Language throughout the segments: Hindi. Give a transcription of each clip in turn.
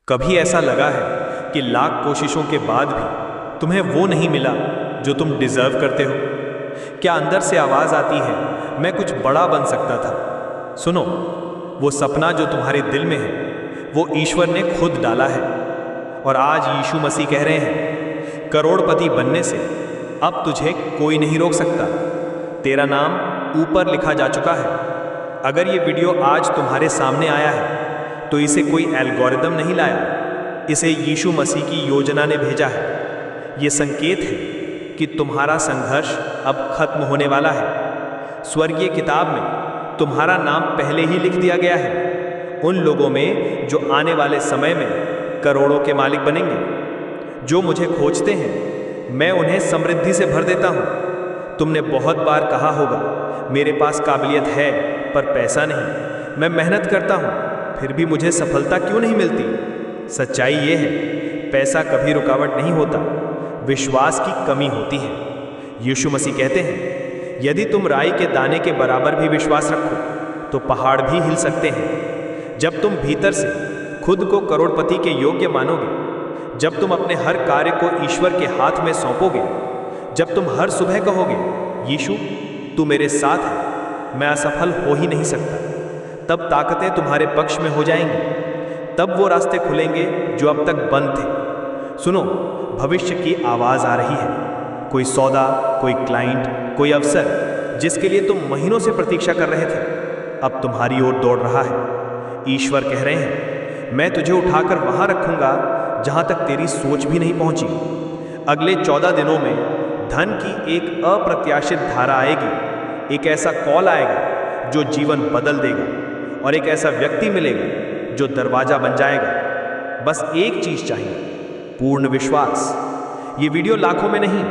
कभी ऐसा लगा है कि लाख कोशिशों के बाद भी तुम्हें वो नहीं मिला जो तुम डिजर्व करते हो? क्या अंदर से आवाज आती है, मैं कुछ बड़ा बन सकता था? सुनो, वो सपना जो तुम्हारे दिल में है वो ईश्वर ने खुद डाला है। और आज यीशु मसीह कह रहे हैं, करोड़पति बनने से अब तुझे कोई नहीं रोक सकता। तेरा नाम ऊपर लिखा जा चुका है। अगर ये वीडियो आज तुम्हारे सामने आया है तो इसे कोई एल्गोरिदम नहीं लाया, इसे यीशु मसीह की योजना ने भेजा है। ये संकेत है कि तुम्हारा संघर्ष अब खत्म होने वाला है। स्वर्गीय किताब में तुम्हारा नाम पहले ही लिख दिया गया है उन लोगों में जो आने वाले समय में करोड़ों के मालिक बनेंगे। जो मुझे खोजते हैं मैं उन्हें समृद्धि से भर देता हूँ। तुमने बहुत बार कहा होगा, मेरे पास काबिलियत है पर पैसा नहीं, मैं मेहनत करता हूँ फिर भी मुझे सफलता क्यों नहीं मिलती? सच्चाई ये है, पैसा कभी रुकावट नहीं होता, विश्वास की कमी होती है। यीशु मसीह कहते हैं, यदि तुम राई के दाने के बराबर भी विश्वास रखो तो पहाड़ भी हिल सकते हैं। जब तुम भीतर से खुद को करोड़पति के योग्य मानोगे, जब तुम अपने हर कार्य को ईश्वर के हाथ में सौंपोगे, जब तुम हर सुबह कहोगे, यीशु तू मेरे साथ है, मैं असफल हो ही नहीं सकता, तब ताकतें तुम्हारे पक्ष में हो जाएंगी। तब वो रास्ते खुलेंगे जो अब तक बंद थे। सुनो, भविष्य की आवाज आ रही है। कोई सौदा, कोई क्लाइंट, कोई अवसर जिसके लिए तुम महीनों से प्रतीक्षा कर रहे थे, अब तुम्हारी ओर दौड़ रहा है। ईश्वर कह रहे हैं, मैं तुझे उठाकर वहां रखूंगा जहां तक तेरी सोच भी नहीं पहुंची। अगले 14 दिनों में धन की एक अप्रत्याशित धारा आएगी। एक ऐसा कॉल आएगा जो जीवन बदल देगा और एक ऐसा व्यक्ति मिलेगा जो दरवाजा बन जाएगा। बस एक चीज चाहिए, पूर्ण विश्वास। ये वीडियो लाखों में नहीं,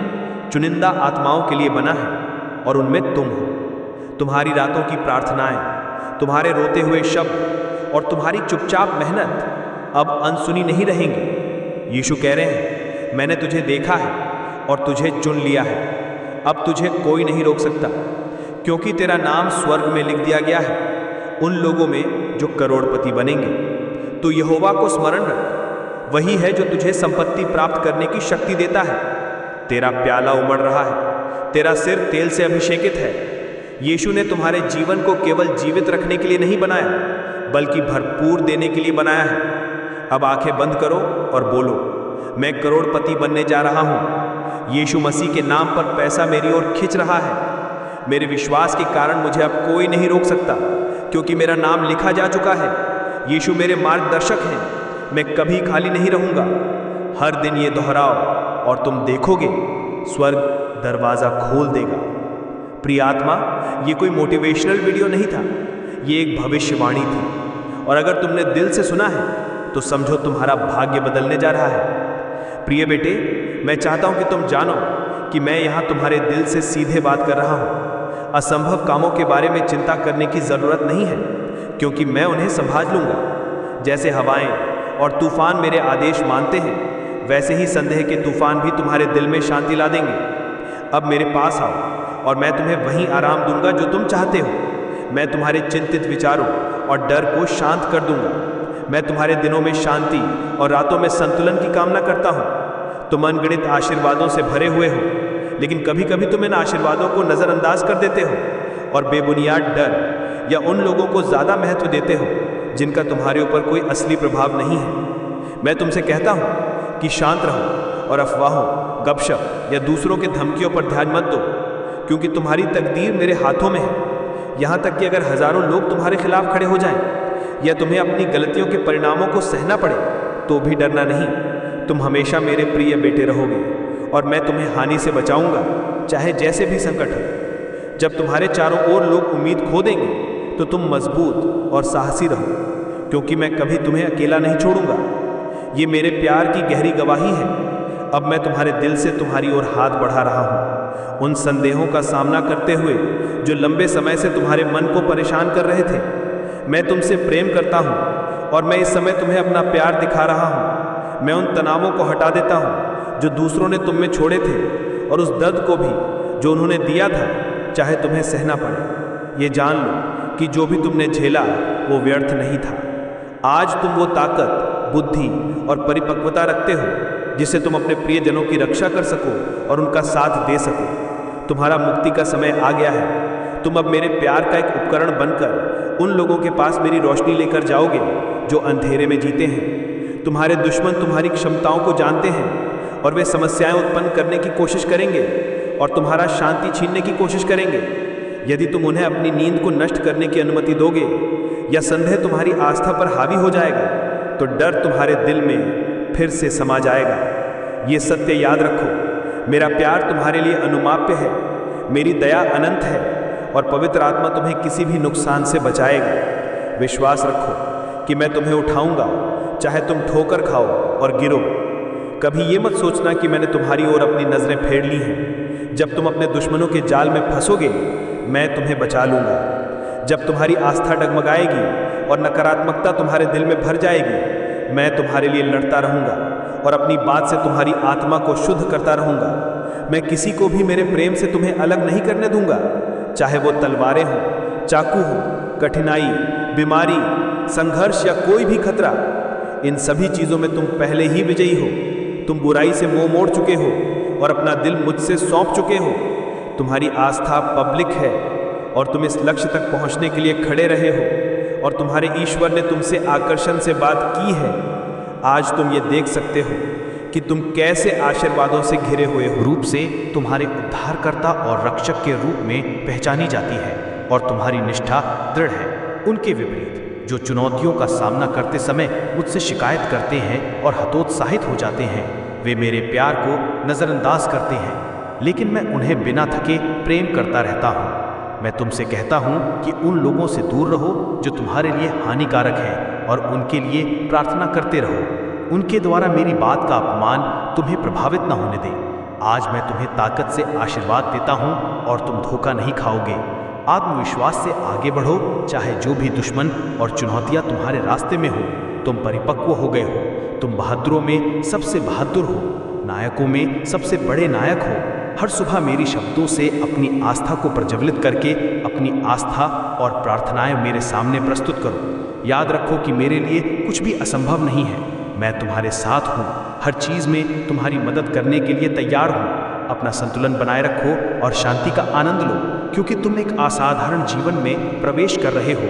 चुनिंदा आत्माओं के लिए बना है और उनमें तुम हो। तुम्हारी रातों की प्रार्थनाएं, तुम्हारे रोते हुए शब्द और तुम्हारी चुपचाप मेहनत अब अनसुनी नहीं रहेंगी। यीशु कह रहे हैं, मैंने तुझे देखा है और तुझे चुन लिया है। अब तुझे कोई नहीं रोक सकता, क्योंकि तेरा नाम स्वर्ग में लिख दिया गया है उन लोगों में जो करोड़पति बनेंगे। तो यहोवा को स्मरण रख, वही है जो तुझे संपत्ति प्राप्त करने की शक्ति देता है। तेरा प्याला उमड़ रहा है, तेरा सिर तेल से अभिषेकित है। यीशु ने तुम्हारे जीवन को केवल जीवित रखने के लिए नहीं बनाया, बल्कि भरपूर देने के लिए बनाया है। अब आंखें बंद करो और बोलो, मैं करोड़पति बनने जा रहा हूं। यीशु मसीह के नाम पर पैसा मेरी ओर खिंच रहा है। मेरे विश्वास के कारण मुझे अब कोई नहीं रोक सकता, क्योंकि मेरा नाम लिखा जा चुका है। यीशु मेरे मार्गदर्शक हैं, मैं कभी खाली नहीं रहूंगा। हर दिन ये दोहराओ और तुम देखोगे स्वर्ग दरवाजा खोल देगा। प्रिय आत्मा, ये कोई मोटिवेशनल वीडियो नहीं था, ये एक भविष्यवाणी थी। और अगर तुमने दिल से सुना है तो समझो तुम्हारा भाग्य बदलने जा रहा है। प्रिय बेटे, मैं चाहता हूं कि तुम जानो कि मैं यहां तुम्हारे दिल से सीधे बात कर रहा हूं। असंभव कामों के बारे में चिंता करने की जरूरत नहीं है, क्योंकि मैं उन्हें संभाल लूंगा। जैसे हवाएं और तूफान मेरे आदेश मानते हैं, वैसे ही संदेह के तूफान भी तुम्हारे दिल में शांति ला देंगे। अब मेरे पास आओ और मैं तुम्हें वही आराम दूंगा जो तुम चाहते हो। मैं तुम्हारे चिंतित विचारों और डर को शांत कर दूंगा। मैं तुम्हारे दिनों में शांति और रातों में संतुलन की कामना करता हूं। तुम अनगिनत आशीर्वादों से भरे हुए हो, लेकिन कभी कभी तुम इन आशीर्वादों को नजरअंदाज कर देते हो और बेबुनियाद डर या उन लोगों को ज्यादा महत्व देते हो जिनका तुम्हारे ऊपर कोई असली प्रभाव नहीं है। मैं तुमसे कहता हूं कि शांत रहो और अफवाहों, गपशप या दूसरों के धमकियों पर ध्यान मत दो, क्योंकि तुम्हारी तकदीर मेरे हाथों में है। यहां तक कि अगर हजारों लोग तुम्हारे खिलाफ खड़े हो जाएं या तुम्हें अपनी गलतियों के परिणामों को सहना पड़े, तो भी डरना नहीं। तुम हमेशा मेरे प्रिय बेटे रहोगे और मैं तुम्हें हानि से बचाऊंगा, चाहे जैसे भी संकट हो। जब तुम्हारे चारों ओर लोग उम्मीद खो देंगे तो तुम मजबूत और साहसी रहो, क्योंकि मैं कभी तुम्हें अकेला नहीं छोड़ूंगा। ये मेरे प्यार की गहरी गवाही है। अब मैं तुम्हारे दिल से तुम्हारी ओर हाथ बढ़ा रहा हूं, उन संदेहों का सामना करते हुए जो लंबे समय से तुम्हारे मन को परेशान कर रहे थे। मैं तुमसे प्रेम करता हूं और मैं इस समय तुम्हें अपना प्यार दिखा रहा हूं। मैं उन तनावों को हटा देता हूं जो दूसरों ने तुम में छोड़े थे, और उस दर्द को भी जो उन्होंने दिया था, चाहे तुम्हें सहना पड़े। ये जान लो कि जो भी तुमने झेला वो व्यर्थ नहीं था। आज तुम वो ताकत बुद्धि और परिपक्वता रखते हो, जिससे तुम अपने प्रियजनों की रक्षा कर सको और उनका साथ दे सको। तुम्हारा मुक्ति का समय आ गया है। तुम अब मेरे प्यार का एक उपकरण बनकर उन लोगों के पास मेरी रोशनी लेकर जाओगे जो अंधेरे में जीते हैं। तुम्हारे दुश्मन तुम्हारी क्षमताओं को जानते हैं और वे समस्याएं उत्पन्न करने की कोशिश करेंगे और तुम्हारा शांति छीनने की कोशिश करेंगे। यदि तुम उन्हें अपनी नींद को नष्ट करने की अनुमति दोगे या संदेह तुम्हारी आस्था पर हावी हो जाएगा, तो डर तुम्हारे दिल में फिर से समा जाएगा। ये सत्य याद रखो, मेरा प्यार तुम्हारे लिए अनुमाप्य है, मेरी दया अनंत है और पवित्र आत्मा तुम्हें किसी भी नुकसान से बचाएगा। विश्वास रखो कि मैं तुम्हें उठाऊंगा, चाहे तुम ठोकर खाओ और गिरो। कभी ये मत सोचना कि मैंने तुम्हारी ओर अपनी नजरें फेर ली हैं। जब तुम अपने दुश्मनों के जाल में फंसोगे, मैं तुम्हें बचा लूंगा। जब तुम्हारी आस्था डगमगाएगी और नकारात्मकता तुम्हारे दिल में भर जाएगी, मैं तुम्हारे लिए लड़ता रहूंगा और अपनी बात से तुम्हारी आत्मा को शुद्ध करता रहूंगा। मैं किसी को भी मेरे प्रेम से तुम्हें अलग नहीं करने दूंगा, चाहे वो तलवारें हो, चाकू हो, कठिनाई, बीमारी, संघर्ष या कोई भी खतरा। इन सभी चीजों में तुम पहले ही विजयी हो। तुम बुराई से मुंह मोड़ चुके हो और अपना दिल मुझसे सौंप चुके हो। तुम्हारी आस्था पब्लिक है और तुम इस लक्ष्य तक पहुंचने के लिए खड़े रहे हो और तुम्हारे ईश्वर ने तुमसे आकर्षण से बात की है। आज तुम ये देख सकते हो कि तुम कैसे आशीर्वादों से घिरे हुए हो। रूप से तुम्हारे उद्धारकर्ता और रक्षक के रूप में पहचानी जाती है और तुम्हारी निष्ठा दृढ़ है। उनके विपरीत जो चुनौतियों का सामना करते समय मुझसे शिकायत करते हैं और हतोत्साहित हो जाते हैं, वे मेरे प्यार को नज़रअंदाज करते हैं, लेकिन मैं उन्हें बिना थके प्रेम करता रहता हूँ। मैं तुमसे कहता हूँ कि उन लोगों से दूर रहो जो तुम्हारे लिए हानिकारक हैं और उनके लिए प्रार्थना करते रहो। उनके द्वारा मेरी बात का अपमान तुम्हें प्रभावित न होने दे। आज मैं तुम्हें ताकत से आशीर्वाद देता हूँ और तुम धोखा नहीं खाओगे। आत्मविश्वास से आगे बढ़ो, चाहे जो भी दुश्मन और चुनौतियाँ तुम्हारे रास्ते में हो। तुम परिपक्व हो गए हो, तुम बहादुरों में सबसे बहादुर हो, नायकों में सबसे बड़े नायक हो। हर सुबह मेरी शब्दों से अपनी आस्था को प्रज्वलित करके अपनी आस्था और प्रार्थनाएं मेरे सामने प्रस्तुत करो। याद रखो कि मेरे लिए कुछ भी असंभव नहीं है। मैं तुम्हारे साथ हूँ, हर चीज़ में तुम्हारी मदद करने के लिए तैयार हूँ। अपना संतुलन बनाए रखो और शांति का आनंद लो, क्योंकि तुम एक असाधारण जीवन में प्रवेश कर रहे हो।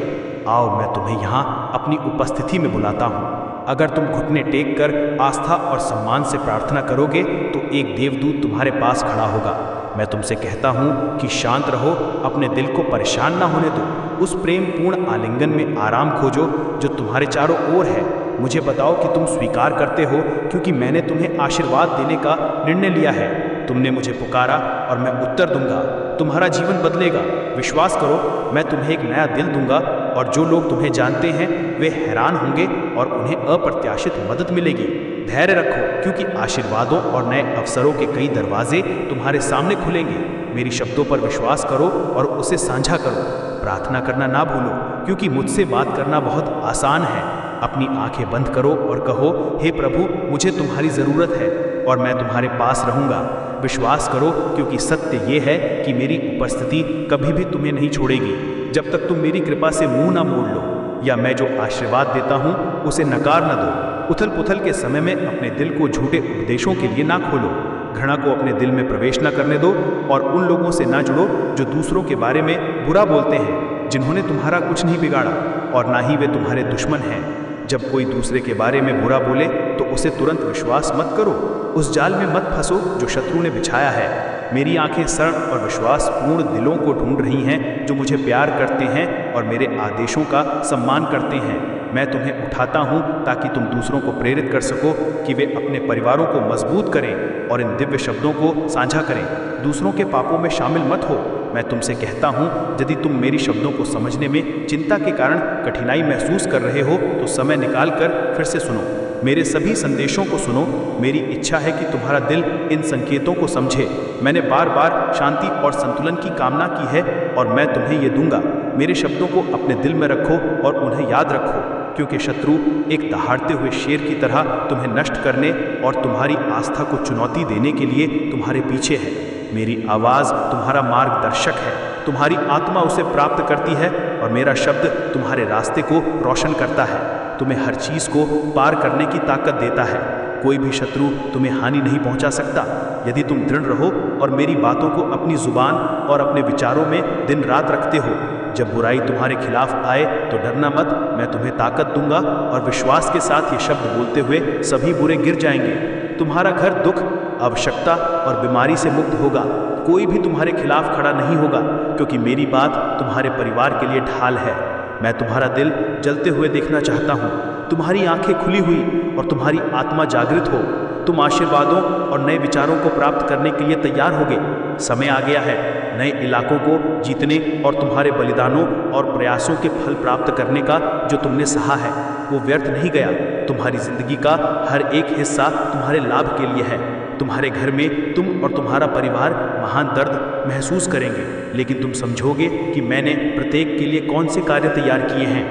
आओ, मैं तुम्हें यहाँ अपनी उपस्थिति में बुलाता हूँ। अगर तुम घुटने टेक कर आस्था और सम्मान से प्रार्थना करोगे तो एक देवदूत तुम्हारे पास खड़ा होगा। मैं तुमसे कहता हूँ कि शांत रहो, अपने दिल को परेशान ना होने दो। उस प्रेम पूर्ण आलिंगन में आराम खोजो जो तुम्हारे चारों ओर है। मुझे बताओ कि तुम स्वीकार करते हो, क्योंकि मैंने तुम्हें आशीर्वाद देने का निर्णय लिया है। तुमने मुझे पुकारा और मैं उत्तर दूंगा। तुम्हारा जीवन बदलेगा। विश्वास करो, मैं तुम्हें एक नया दिल दूंगा और जो लोग तुम्हें जानते हैं वे हैरान होंगे और उन्हें अप्रत्याशित मदद मिलेगी। धैर्य रखो, क्योंकि आशीर्वादों और नए अवसरों के कई दरवाजे तुम्हारे सामने खुलेंगे। मेरी शब्दों पर विश्वास करो और उसे साझा करो। प्रार्थना करना ना भूलो, क्योंकि मुझसे बात करना बहुत आसान है। अपनी आंखें बंद करो और कहो, हे प्रभु, मुझे तुम्हारी ज़रूरत है और मैं तुम्हारे पास रहूँगा। विश्वास करो, क्योंकि सत्य ये है कि मेरी उपस्थिति कभी भी तुम्हें नहीं छोड़ेगी जब तक तुम मेरी कृपा से मुंह ना मोड़ लो या मैं जो आशीर्वाद देता हूँ उसे नकार न दो। उथल पुथल के समय में अपने दिल को झूठे उपदेशों के लिए ना खोलो। घृणा को अपने दिल में प्रवेश न करने दो और उन लोगों से ना जुड़ो जो दूसरों के बारे में बुरा बोलते हैं, जिन्होंने तुम्हारा कुछ नहीं बिगाड़ा और ना ही वे तुम्हारे दुश्मन हैं। जब कोई दूसरे के बारे में बुरा बोले तो उसे तुरंत विश्वास मत करो। उस जाल में मत फंसो जो शत्रु ने बिछाया है। मेरी आंखें सड़क और विश्वास पूर्ण दिलों को ढूंढ रही हैं जो मुझे प्यार करते हैं और मेरे आदेशों का सम्मान करते हैं। मैं तुम्हें उठाता हूँ ताकि तुम दूसरों को प्रेरित कर सको कि वे अपने परिवारों को मजबूत करें और इन दिव्य शब्दों को साझा करें। दूसरों के पापों में शामिल मत हो। मैं तुमसे कहता हूँ, यदि तुम मेरी शब्दों को समझने में चिंता के कारण कठिनाई महसूस कर रहे हो तो समय निकाल कर फिर से सुनो। मेरे सभी संदेशों को सुनो। मेरी इच्छा है कि तुम्हारा दिल इन संकेतों को समझे। मैंने बार बार शांति और संतुलन की कामना की है और मैं तुम्हें ये दूंगा। मेरे शब्दों को अपने दिल में रखो और उन्हें याद रखो, क्योंकि शत्रु एक दहाड़ते हुए शेर की तरह तुम्हें नष्ट करने और तुम्हारी आस्था को चुनौती देने के लिए तुम्हारे पीछे है। मेरी आवाज़ तुम्हारा मार्गदर्शक है। तुम्हारी आत्मा उसे प्राप्त करती है और मेरा शब्द तुम्हारे रास्ते को रोशन करता है। तुम्हें हर चीज को पार करने की ताकत देता है। कोई भी शत्रु तुम्हें हानि नहीं पहुंचा सकता यदि तुम दृढ़ रहो और मेरी बातों को अपनी जुबान और अपने विचारों में दिन रात रखते हो। जब बुराई तुम्हारे खिलाफ आए तो डरना मत, मैं तुम्हें ताकत दूंगा और विश्वास के साथ ये शब्द बोलते हुए सभी बुरे गिर जाएंगे। तुम्हारा घर दुख, आवश्यकता और बीमारी से मुक्त होगा। कोई भी तुम्हारे खिलाफ खड़ा नहीं होगा, क्योंकि मेरी बात तुम्हारे परिवार के लिए ढाल है। मैं तुम्हारा दिल जलते हुए देखना चाहता हूँ, तुम्हारी आंखें खुली हुई और तुम्हारी आत्मा जागृत हो। तुम आशीर्वादों और नए विचारों को प्राप्त करने के लिए तैयार होगे। समय आ गया है नए इलाकों को जीतने और तुम्हारे बलिदानों और प्रयासों के फल प्राप्त करने का। जो तुमने सहा है वो व्यर्थ नहीं गया। तुम्हारी जिंदगी का हर एक हिस्सा तुम्हारे लाभ के लिए है। तुम्हारे घर में तुम और तुम्हारा परिवार महान दर्द महसूस करेंगे, लेकिन तुम समझोगे कि मैंने प्रत्येक के लिए कौन से कार्य तैयार किए हैं।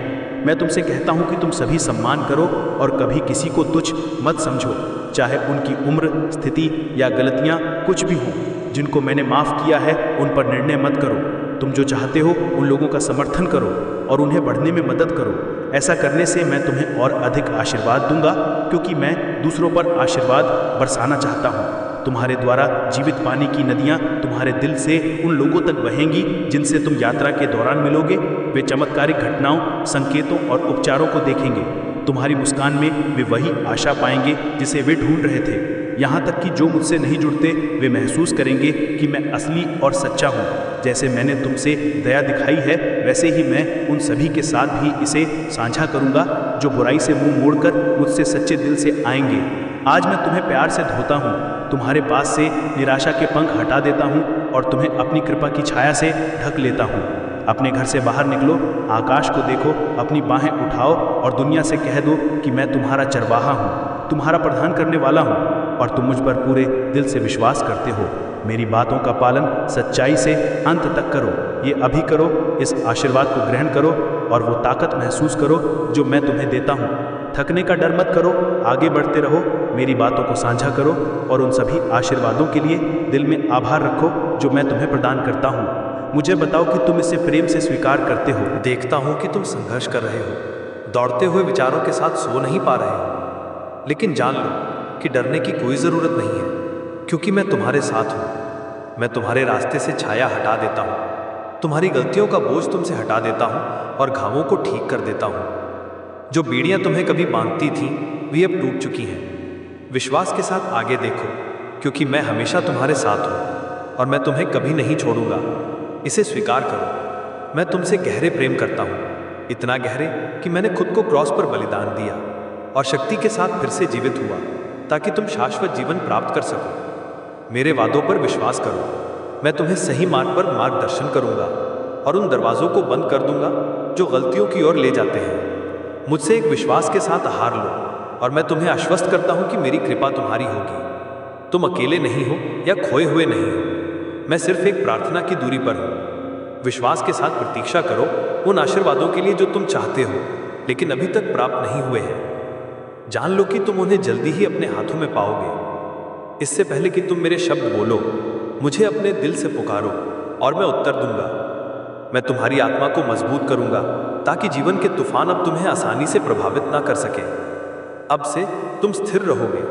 मैं तुमसे कहता हूं कि तुम सभी सम्मान करो और कभी किसी को तुच्छ मत समझो, चाहे उनकी उम्र, स्थिति या गलतियां कुछ भी हों। जिनको मैंने माफ़ किया है उन पर निर्णय मत करो। तुम जो चाहते हो उन लोगों का समर्थन करो और उन्हें बढ़ने में मदद करो। ऐसा करने से मैं तुम्हें और अधिक आशीर्वाद दूंगा, क्योंकि मैं दूसरों पर आशीर्वाद बरसाना चाहता हूँ। तुम्हारे द्वारा जीवित पानी की नदियाँ तुम्हारे दिल से उन लोगों तक बहेंगी जिनसे तुम यात्रा के दौरान मिलोगे। वे चमत्कारिक घटनाओं, संकेतों और उपचारों को देखेंगे। तुम्हारी मुस्कान में वे वही आशा पाएंगे जिसे वे ढूंढ रहे थे। यहाँ तक कि जो मुझसे नहीं जुड़ते वे महसूस करेंगे कि मैं असली और सच्चा हूँ। जैसे मैंने तुमसे दया दिखाई है वैसे ही मैं उन सभी के साथ भी इसे साझा करूँगा जो बुराई से मुंह मोड़कर मुझसे सच्चे दिल से आएंगे। आज मैं तुम्हें प्यार से धोता हूँ, तुम्हारे पास से निराशा के पंख हटा देता हूँ और तुम्हें अपनी कृपा की छाया से ढक लेता हूँ। अपने घर से बाहर निकलो, आकाश को देखो, अपनी बाहें उठाओ और दुनिया से कह दो कि मैं तुम्हारा चरवाहा हूँ, तुम्हारा प्रधान करने वाला हूँ और तुम मुझ पर पूरे दिल से विश्वास करते हो। मेरी बातों का पालन सच्चाई से अंत तक करो। ये अभी करो, इस आशीर्वाद को ग्रहण करो और वो ताकत महसूस करो जो मैं तुम्हें देता हूँ। थकने का डर मत करो, आगे बढ़ते रहो, मेरी बातों को साझा करो और उन सभी आशीर्वादों के लिए दिल में आभार रखो जो मैं तुम्हें प्रदान करता हूँ। मुझे बताओ कि तुम इसे प्रेम से स्वीकार करते हो। देखता हूँ कि तुम संघर्ष कर रहे हो, दौड़ते हुए विचारों के साथ सो नहीं पा रहे हो, लेकिन जान लो कि डरने की कोई ज़रूरत नहीं है, क्योंकि मैं तुम्हारे साथ हूँ। मैं तुम्हारे रास्ते से छाया हटा देता हूँ, तुम्हारी गलतियों का बोझ तुमसे हटा देता हूँ और घावों को ठीक कर देता हूँ। जो बीड़ियाँ तुम्हें कभी बांधती थीं वे अब टूट चुकी हैं। विश्वास के साथ आगे देखो, क्योंकि मैं हमेशा तुम्हारे साथ हूँ और मैं तुम्हें कभी नहीं छोड़ूंगा। इसे स्वीकार करो, मैं तुमसे गहरे प्रेम करता हूँ, इतना गहरे कि मैंने खुद को क्रॉस पर बलिदान दिया और शक्ति के साथ फिर से जीवित हुआ ताकि तुम शाश्वत जीवन प्राप्त कर सको। मेरे वादों पर विश्वास करो, मैं तुम्हें सही मार्ग पर मार्गदर्शन करूंगा और उन दरवाजों को बंद कर दूंगा जो गलतियों की ओर ले जाते हैं। मुझसे एक विश्वास के साथ हार लो और मैं तुम्हें आश्वस्त करता हूं कि मेरी कृपा तुम्हारी होगी। तुम अकेले नहीं हो या खोए हुए नहीं हो, मैं सिर्फ एक प्रार्थना की दूरी पर हूं। विश्वास के साथ प्रतीक्षा करो उन आशीर्वादों के लिए जो तुम चाहते हो लेकिन अभी तक प्राप्त नहीं हुए हैं। जान लो कि तुम उन्हें जल्दी ही अपने हाथों में पाओगे। इससे पहले कि तुम मेरे शब्द बोलो, मुझे अपने दिल से पुकारो और मैं उत्तर दूंगा। मैं तुम्हारी आत्मा को मजबूत करूंगा ताकि जीवन के तूफान अब तुम्हें आसानी से प्रभावित ना कर सके। अब से तुम स्थिर रहोगे,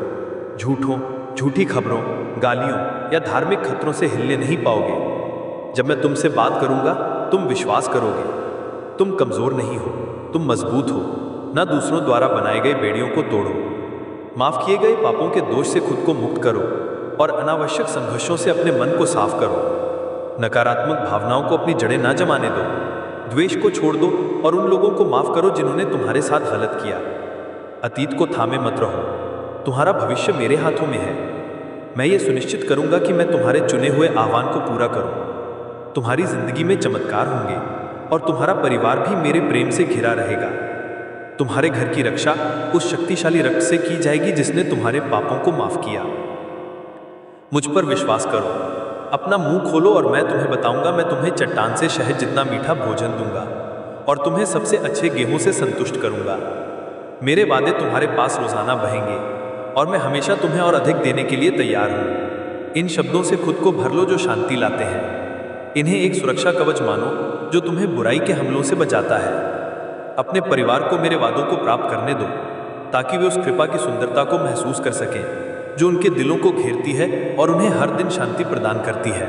झूठों, झूठी खबरों, गालियों या धार्मिक खतरों से हिलने नहीं पाओगे। जब मैं तुमसे बात करूंगा तुम विश्वास करोगे। तुम कमजोर नहीं हो, तुम मजबूत हो। ना दूसरों द्वारा बनाए गए बेड़ियों को तोड़ो, माफ किए गए पापों के दोष से खुद को मुक्त करो और अनावश्यक संघर्षों से अपने मन को साफ करो। नकारात्मक भावनाओं को अपनी जड़ें ना जमाने दो, द्वेष को छोड़ दो और उन लोगों को माफ करो जिन्होंने तुम्हारे साथ गलत किया। अतीत को थामे मत रहो, तुम्हारा भविष्य मेरे हाथों में है। मैं ये सुनिश्चित करूंगा कि मैं तुम्हारे चुने हुए आह्वान को पूरा करूं। तुम्हारी जिंदगी में चमत्कार होंगे और तुम्हारा परिवार भी मेरे प्रेम से घिरा रहेगा। तुम्हारे घर की रक्षा उस शक्तिशाली रक्त से की जाएगी जिसने तुम्हारे पापों को माफ किया। मुझ पर विश्वास करो, अपना मुंह खोलो और मैं तुम्हें बताऊंगा। मैं तुम्हें चट्टान से शहद जितना मीठा भोजन दूंगा और तुम्हें सबसे अच्छे गेहूं से संतुष्ट करूंगा। मेरे वादे तुम्हारे पास रोजाना बहेंगे और मैं हमेशा तुम्हें और अधिक देने के लिए तैयार हूं। इन शब्दों से खुद को भर लो जो शांति लाते हैं। इन्हें एक सुरक्षा कवच मानो जो तुम्हें बुराई के हमलों से बचाता है। अपने परिवार को मेरे वादों को प्राप्त करने दो, ताकि वे उस कृपा की सुंदरता को महसूस कर सकें जो उनके दिलों को घेरती है और उन्हें हर दिन शांति प्रदान करती है।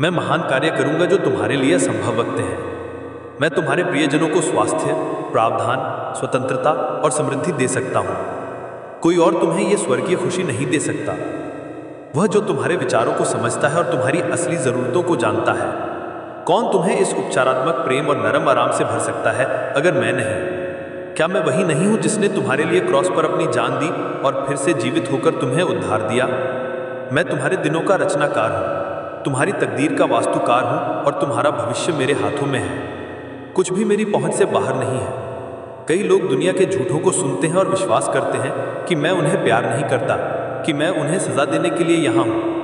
मैं महान कार्य करूंगा जो तुम्हारे लिए असंभव लगते हैं। मैं तुम्हारे प्रियजनों को स्वास्थ्य, प्रावधान, स्वतंत्रता और समृद्धि दे सकता हूँ। कोई और तुम्हें यह स्वर्गीय खुशी नहीं दे सकता। वह जो तुम्हारे विचारों को समझता है और तुम्हारी असली जरूरतों को जानता है। कौन तुम्हें इस उपचारात्मक प्रेम और नरम आराम से भर सकता है अगर मैं नहीं? क्या मैं वही नहीं हूं जिसने तुम्हारे लिए क्रॉस पर अपनी जान दी और फिर से जीवित होकर तुम्हें उद्धार दिया? मैं तुम्हारे दिनों का रचनाकार हूं, तुम्हारी तकदीर का वास्तुकार हूं और तुम्हारा भविष्य मेरे हाथों में है। कुछ भी मेरी पहुंच से बाहर नहीं है। कई लोग दुनिया के झूठों को सुनते हैं और विश्वास करते हैं कि मैं उन्हें प्यार नहीं करता, कि मैं उन्हें सजा देने के लिए यहाँ हूँ।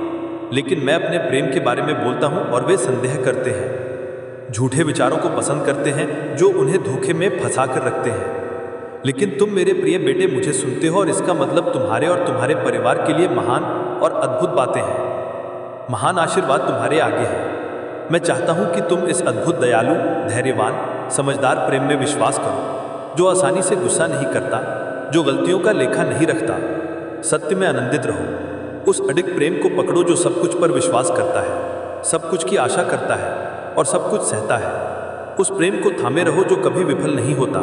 लेकिन मैं अपने प्रेम के बारे में बोलता हूँ और वे संदेह करते हैं, झूठे विचारों को पसंद करते हैं जो उन्हें धोखे में फंसा कर रखते हैं। लेकिन तुम मेरे प्रिय बेटे मुझे सुनते हो और इसका मतलब तुम्हारे और तुम्हारे परिवार के लिए महान और अद्भुत बातें हैं। महान आशीर्वाद तुम्हारे आगे है। मैं चाहता हूं कि तुम इस अद्भुत, दयालु, धैर्यवान, समझदार प्रेम में विश्वास करो, जो आसानी से गुस्सा नहीं करता, जो गलतियों का लेखा नहीं रखता। सत्य में आनंदित रहो। उस अडिग प्रेम को पकड़ो जो सब कुछ पर विश्वास करता है, सब कुछ की आशा करता है और सब कुछ सहता है। उस प्रेम को थामे रहो जो कभी विफल नहीं होता,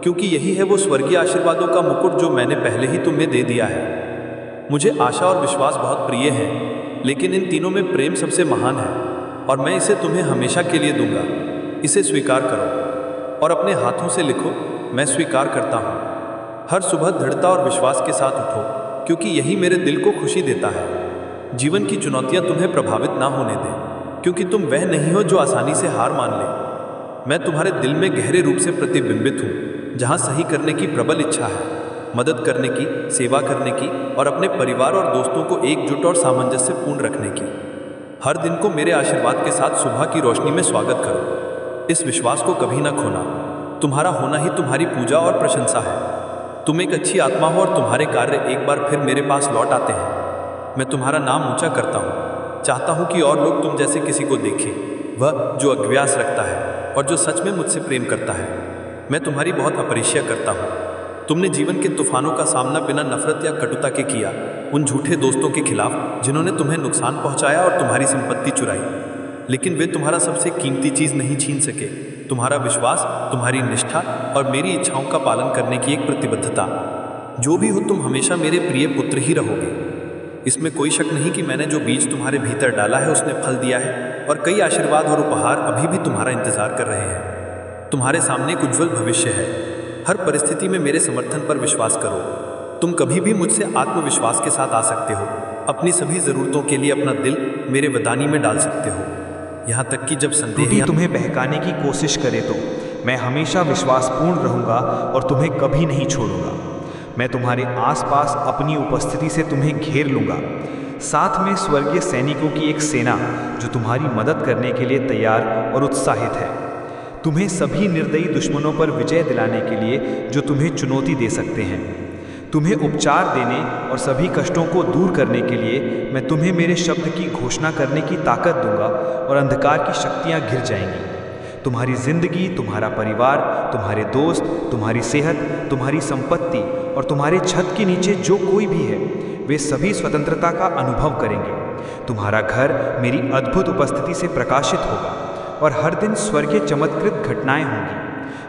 क्योंकि यही है वो स्वर्गीय आशीर्वादों का मुकुट जो मैंने पहले ही तुम्हें दे दिया है। मुझे आशा और विश्वास बहुत प्रिय हैं, लेकिन इन तीनों में प्रेम सबसे महान है और मैं इसे तुम्हें हमेशा के लिए दूंगा। इसे स्वीकार करो और अपने हाथों से लिखो, मैं स्वीकार करता हूँ। हर सुबह दृढ़ता और विश्वास के साथ उठो, क्योंकि यही मेरे दिल को खुशी देता है। जीवन की चुनौतियाँ तुम्हें प्रभावित ना होने दें, क्योंकि तुम वह नहीं हो जो आसानी से हार मान ले। मैं तुम्हारे दिल में गहरे रूप से प्रतिबिंबित हूँ, जहाँ सही करने की प्रबल इच्छा है, मदद करने की, सेवा करने की और अपने परिवार और दोस्तों को एकजुट और सामंजस्यपूर्ण रखने की। हर दिन को मेरे आशीर्वाद के साथ सुबह की रोशनी में स्वागत करो। इस विश्वास को कभी ना खोना। तुम्हारा होना ही तुम्हारी पूजा और प्रशंसा है। तुम एक अच्छी आत्मा हो और तुम्हारे कार्य एक बार फिर मेरे पास लौट आते हैं। मैं तुम्हारा नाम ऊंचा करता हूँ। चाहता हूँ कि और लोग तुम जैसे किसी को देखें, वह जो अज्ञास रखता है और जो सच में मुझसे प्रेम करता है। मैं तुम्हारी बहुत अपरिचय करता हूँ। तुमने जीवन के तूफानों का सामना बिना नफरत या कटुता के किया, उन झूठे दोस्तों के खिलाफ जिन्होंने तुम्हें नुकसान पहुंचाया और तुम्हारी संपत्ति चुराई। लेकिन वे तुम्हारा सबसे कीमती चीज़ नहीं छीन सके, तुम्हारा विश्वास, तुम्हारी निष्ठा और मेरी इच्छाओं का पालन करने की एक प्रतिबद्धता। जो भी हो, तुम हमेशा मेरे प्रिय पुत्र ही रहोगे। इसमें कोई शक नहीं कि मैंने जो बीज तुम्हारे भीतर डाला है उसने फल दिया है और कई आशीर्वाद और उपहार अभी भी तुम्हारा इंतजार कर रहे हैं। तुम्हारे सामने एक उज्ज्वल भविष्य है। हर परिस्थिति में मेरे समर्थन पर विश्वास करो। तुम कभी भी मुझसे आत्मविश्वास के साथ आ सकते हो। अपनी सभी ज़रूरतों के लिए अपना दिल मेरे वदानी में डाल सकते हो, यहाँ तक कि जब संदेह तुम्हें बहकाने की कोशिश करे तो मैं हमेशा विश्वासपूर्ण रहूँगा और तुम्हें कभी नहीं छोड़ूंगा। मैं तुम्हारे आसपास अपनी उपस्थिति से तुम्हें घेर लूँगा, साथ में स्वर्गीय सैनिकों की एक सेना जो तुम्हारी मदद करने के लिए तैयार और उत्साहित है। तुम्हें सभी निर्दयी दुश्मनों पर विजय दिलाने के लिए जो तुम्हें चुनौती दे सकते हैं। तुम्हें उपचार देने और सभी कष्टों को दूर करने के लिए मैं तुम्हें मेरे शब्द की घोषणा करने की ताकत दूंगा और अंधकार की शक्तियां घिर जाएंगी। तुम्हारी जिंदगी, तुम्हारा परिवार, तुम्हारे दोस्त, तुम्हारी सेहत, तुम्हारी संपत्ति और तुम्हारे छत के नीचे जो कोई भी है, वे सभी स्वतंत्रता का अनुभव करेंगे। तुम्हारा घर मेरी अद्भुत उपस्थिति से प्रकाशित होगा और हर दिन स्वर्गीय चमत्कृत घटनाएं होंगी।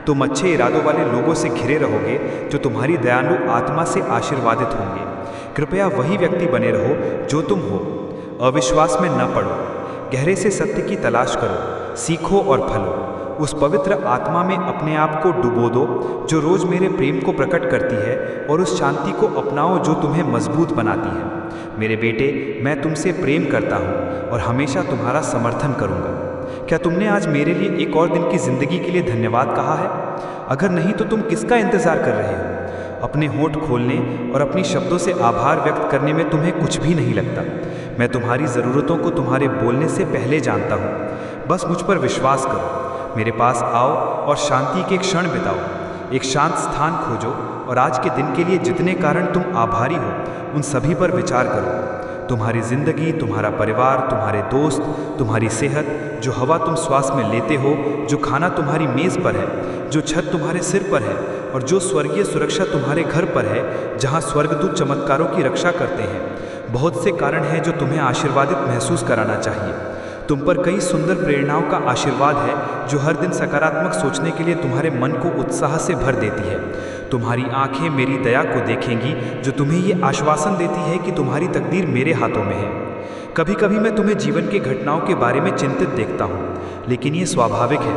तुम अच्छे इरादों वाले लोगों से घिरे रहोगे जो तुम्हारी दयालु आत्मा से आशीर्वादित होंगे। कृपया वही व्यक्ति बने रहो जो तुम हो। अविश्वास में न पड़ो, गहरे से सत्य की तलाश करो, सीखो और फलो। उस पवित्र आत्मा में अपने आप को डुबो दो जो रोज मेरे प्रेम को प्रकट करती है, और उस शांति को अपनाओ जो तुम्हें मजबूत बनाती है। मेरे बेटे, मैं तुमसे प्रेम करता हूँ और हमेशा तुम्हारा समर्थन करूँगा। क्या तुमने आज मेरे लिए एक और दिन की जिंदगी के लिए धन्यवाद कहा है? अगर नहीं तो तुम किसका इंतजार कर रहे हो? अपने होंठ खोलने और अपनी शब्दों से आभार व्यक्त करने में तुम्हें कुछ भी नहीं लगता। मैं तुम्हारी ज़रूरतों को तुम्हारे बोलने से पहले जानता हूँ। बस मुझ पर विश्वास करो, मेरे पास आओ और शांति के क्षण बिताओ। एक शांत स्थान खोजो और आज के दिन के लिए जितने कारण तुम आभारी हो उन सभी पर विचार करो। तुम्हारी जिंदगी, तुम्हारा परिवार, तुम्हारे दोस्त, तुम्हारी सेहत, जो हवा तुम श्वास में लेते हो, जो खाना तुम्हारी मेज़ पर है, जो छत तुम्हारे सिर पर है और जो स्वर्गीय सुरक्षा तुम्हारे घर पर है, जहाँ स्वर्गदूत चमत्कारों की रक्षा करते हैं। बहुत से कारण हैं जो तुम्हें आशीर्वादित महसूस कराना चाहिए। तुम पर कई सुंदर प्रेरणाओं का आशीर्वाद है जो हर दिन सकारात्मक सोचने के लिए तुम्हारे मन को उत्साह से भर देती है। तुम्हारी आंखें मेरी दया को देखेंगी जो तुम्हें ये आश्वासन देती है कि तुम्हारी तकदीर मेरे हाथों में है। कभी कभी मैं तुम्हें जीवन की घटनाओं के बारे में चिंतित देखता हूँ, लेकिन ये स्वाभाविक है।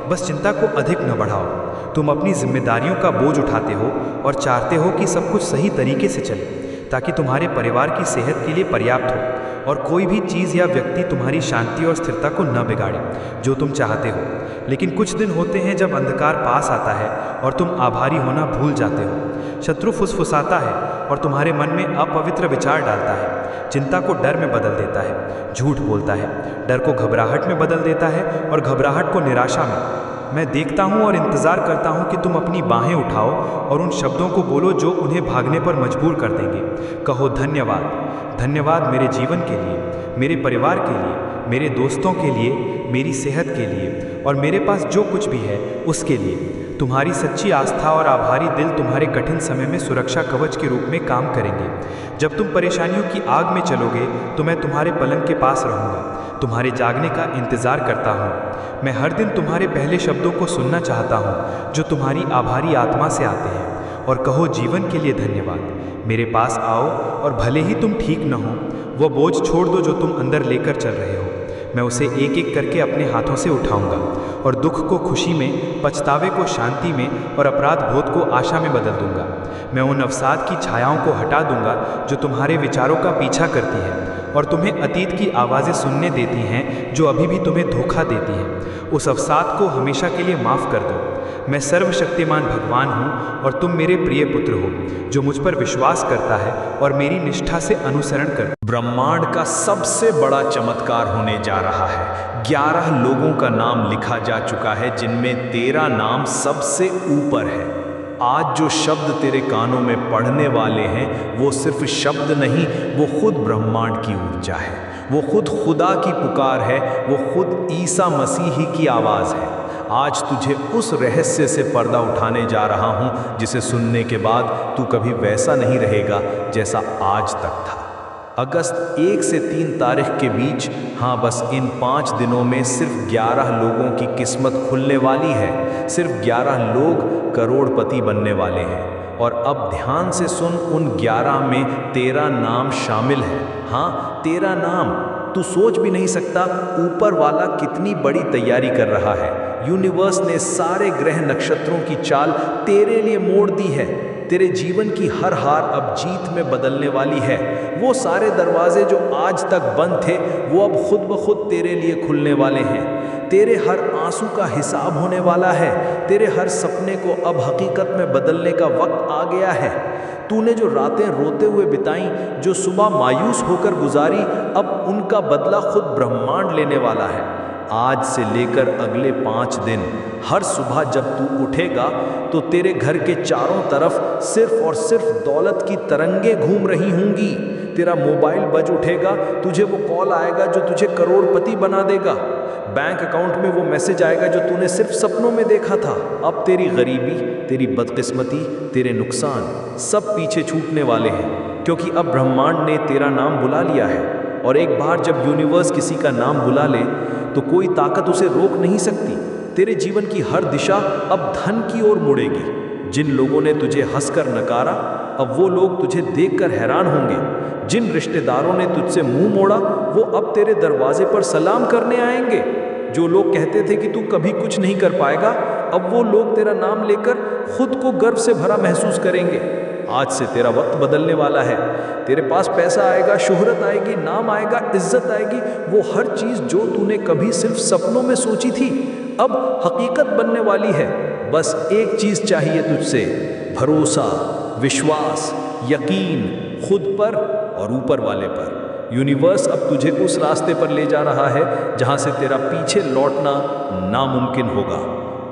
बस चिंता को अधिक न बढ़ाओ। तुम अपनी जिम्मेदारियों का बोझ उठाते हो और चाहते हो कि सब कुछ सही तरीके से चले ताकि तुम्हारे परिवार की सेहत के लिए पर्याप्त हो और कोई भी चीज़ या व्यक्ति तुम्हारी शांति और स्थिरता को न बिगाड़े जो तुम चाहते हो। लेकिन कुछ दिन होते हैं जब अंधकार पास आता है और तुम आभारी होना भूल जाते हो। शत्रु फुसफुसाता है और तुम्हारे मन में अपवित्र विचार डालता है। चिंता को डर में बदल देता है, झूठ बोलता है, डर को घबराहट में बदल देता है और घबराहट को निराशा में। मैं देखता हूँ और इंतज़ार करता हूँ कि तुम अपनी बाहें उठाओ और उन शब्दों को बोलो जो उन्हें भागने पर मजबूर कर देंगे। कहो धन्यवाद, धन्यवाद मेरे जीवन के लिए, मेरे परिवार के लिए, मेरे दोस्तों के लिए, मेरी सेहत के लिए और मेरे पास जो कुछ भी है उसके लिए। तुम्हारी सच्ची आस्था और आभारी दिल तुम्हारे कठिन समय में सुरक्षा कवच के रूप में काम करेंगे। जब तुम परेशानियों की आग में चलोगे तो मैं तुम्हारे पलंग के पास रहूँगा, तुम्हारे जागने का इंतज़ार करता हूँ। मैं हर दिन तुम्हारे पहले शब्दों को सुनना चाहता हूँ जो तुम्हारी आभारी आत्मा से आते हैं। और कहो जीवन के लिए धन्यवाद। मेरे पास आओ और भले ही तुम ठीक न हो, वह बोझ छोड़ दो जो तुम अंदर लेकर चल रहे हो। मैं उसे एक एक करके अपने हाथों से उठाऊंगा और दुख को खुशी में, पछतावे को शांति में और अपराध बोध को आशा में बदल दूंगा। मैं उन अवसाद की छायाओं को हटा दूंगा जो तुम्हारे विचारों का पीछा करती है और तुम्हें अतीत की आवाज़ें सुनने देती हैं जो अभी भी तुम्हें धोखा देती हैं। उस अवसाद को हमेशा के लिए माफ़ कर दो। मैं सर्वशक्तिमान भगवान हूँ और तुम मेरे प्रिय पुत्र हो जो मुझ पर विश्वास करता है और मेरी निष्ठा से अनुसरण करता है। ब्रह्मांड का सबसे बड़ा चमत्कार होने जा रहा है। 11 लोगों का नाम लिखा जा चुका है जिनमें तेरा नाम सबसे ऊपर है। आज जो शब्द तेरे कानों में पढ़ने वाले हैं वो सिर्फ शब्द नहीं, वो खुद ब्रह्मांड की ऊर्जा है, वो खुद खुदा की पुकार है, वो खुद ईसा मसीह ही की आवाज़ है। आज तुझे उस रहस्य से पर्दा उठाने जा रहा हूँ जिसे सुनने के बाद तू कभी वैसा नहीं रहेगा जैसा आज तक था। अगस्त 1 से 3 तारीख के बीच, हाँ बस इन 5 दिनों में सिर्फ 11 लोगों की किस्मत खुलने वाली है। सिर्फ 11 लोग करोड़पति बनने वाले हैं। और अब ध्यान से सुन, उन 11 में तेरा नाम शामिल है। हाँ, तेरा नाम। तू सोच भी नहीं सकता ऊपर वाला कितनी बड़ी तैयारी कर रहा है। यूनिवर्स ने सारे ग्रह नक्षत्रों की चाल तेरे लिए मोड़ दी है। तेरे जीवन की हर हार अब जीत में बदलने वाली है। वो सारे दरवाजे जो आज तक बंद थे वो अब खुद ब खुद तेरे लिए खुलने वाले हैं। तेरे हर आंसू का हिसाब होने वाला है। तेरे हर सपने को अब हकीकत में बदलने का वक्त आ गया है। तूने जो रातें रोते हुए बिताई, जो सुबह मायूस होकर गुजारी, अब उनका बदला खुद ब्रह्मांड लेने वाला है। आज से लेकर अगले 5 दिन हर सुबह जब तू उठेगा तो तेरे घर के चारों तरफ सिर्फ और सिर्फ दौलत की तरंगें घूम रही होंगी। तेरा मोबाइल बज उठेगा, तुझे वो कॉल आएगा जो तुझे करोड़पति बना देगा। बैंक अकाउंट में वो मैसेज आएगा जो तूने सिर्फ सपनों में देखा था। अब तेरी गरीबी, तेरी बदकिस्मती, तेरे नुकसान सब पीछे छूटने वाले हैं, क्योंकि अब ब्रह्मांड ने तेरा नाम बुला लिया है। और एक बार जब यूनिवर्स किसी का नाम बुला ले तो कोई ताकत उसे रोक नहीं सकती। तेरे जीवन की हर दिशा अब धन की ओर मुड़ेगी। जिन लोगों ने तुझे हंसकर नकारा, अब वो लोग तुझे देखकर हैरान होंगे। जिन रिश्तेदारों ने तुझसे मुंह मोड़ा, वो अब तेरे दरवाजे पर सलाम करने आएंगे। जो लोग कहते थे कि तू कभी कुछ नहीं कर पाएगा, अब वो लोग तेरा नाम लेकर खुद को गर्व से भरा महसूस करेंगे। आज से तेरा वक्त बदलने वाला है। तेरे पास पैसा आएगा, शोहरत आएगी, नाम आएगा, इज्जत आएगी। वो हर चीज़ जो तूने कभी सिर्फ सपनों में सोची थी अब हकीकत बनने वाली है। बस एक चीज़ चाहिए तुझसे, भरोसा, विश्वास, यकीन खुद पर और ऊपर वाले पर। यूनिवर्स अब तुझे उस रास्ते पर ले जा रहा है जहाँ से तेरा पीछे लौटना नामुमकिन होगा।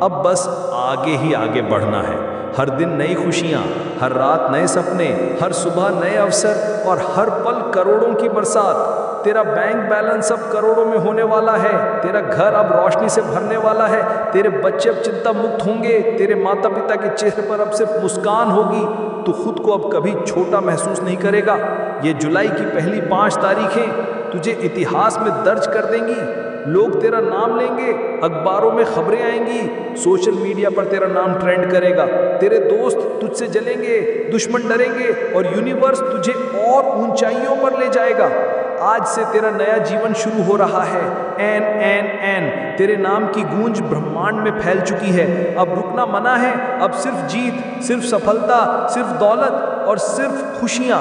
अब बस आगे ही आगे बढ़ना है। हर दिन नई खुशियाँ, हर रात नए सपने, हर सुबह नए अवसर और हर पल करोड़ों की बरसात। तेरा बैंक बैलेंस अब करोड़ों में होने वाला है, तेरा घर अब रोशनी से भरने वाला है, तेरे बच्चे अब चिंता मुक्त होंगे, तेरे माता पिता के चेहरे पर अब सिर्फ मुस्कान होगी। तू खुद को अब कभी छोटा महसूस नहीं करेगा। ये जुलाई की पहली 5 तारीखें तुझे इतिहास में दर्ज कर देंगी। लोग तेरा नाम लेंगे, अखबारों में खबरें आएंगी, सोशल मीडिया पर तेरा नाम ट्रेंड करेगा, तेरे दोस्त तुझसे जलेंगे, दुश्मन डरेंगे और यूनिवर्स तुझे और ऊंचाइयों पर ले जाएगा। आज से तेरा नया जीवन शुरू हो रहा है। एन एन एन, तेरे नाम की गूंज ब्रह्मांड में फैल चुकी है। अब रुकना मना है। अब सिर्फ जीत, सिर्फ सफलता, सिर्फ दौलत और सिर्फ खुशियां।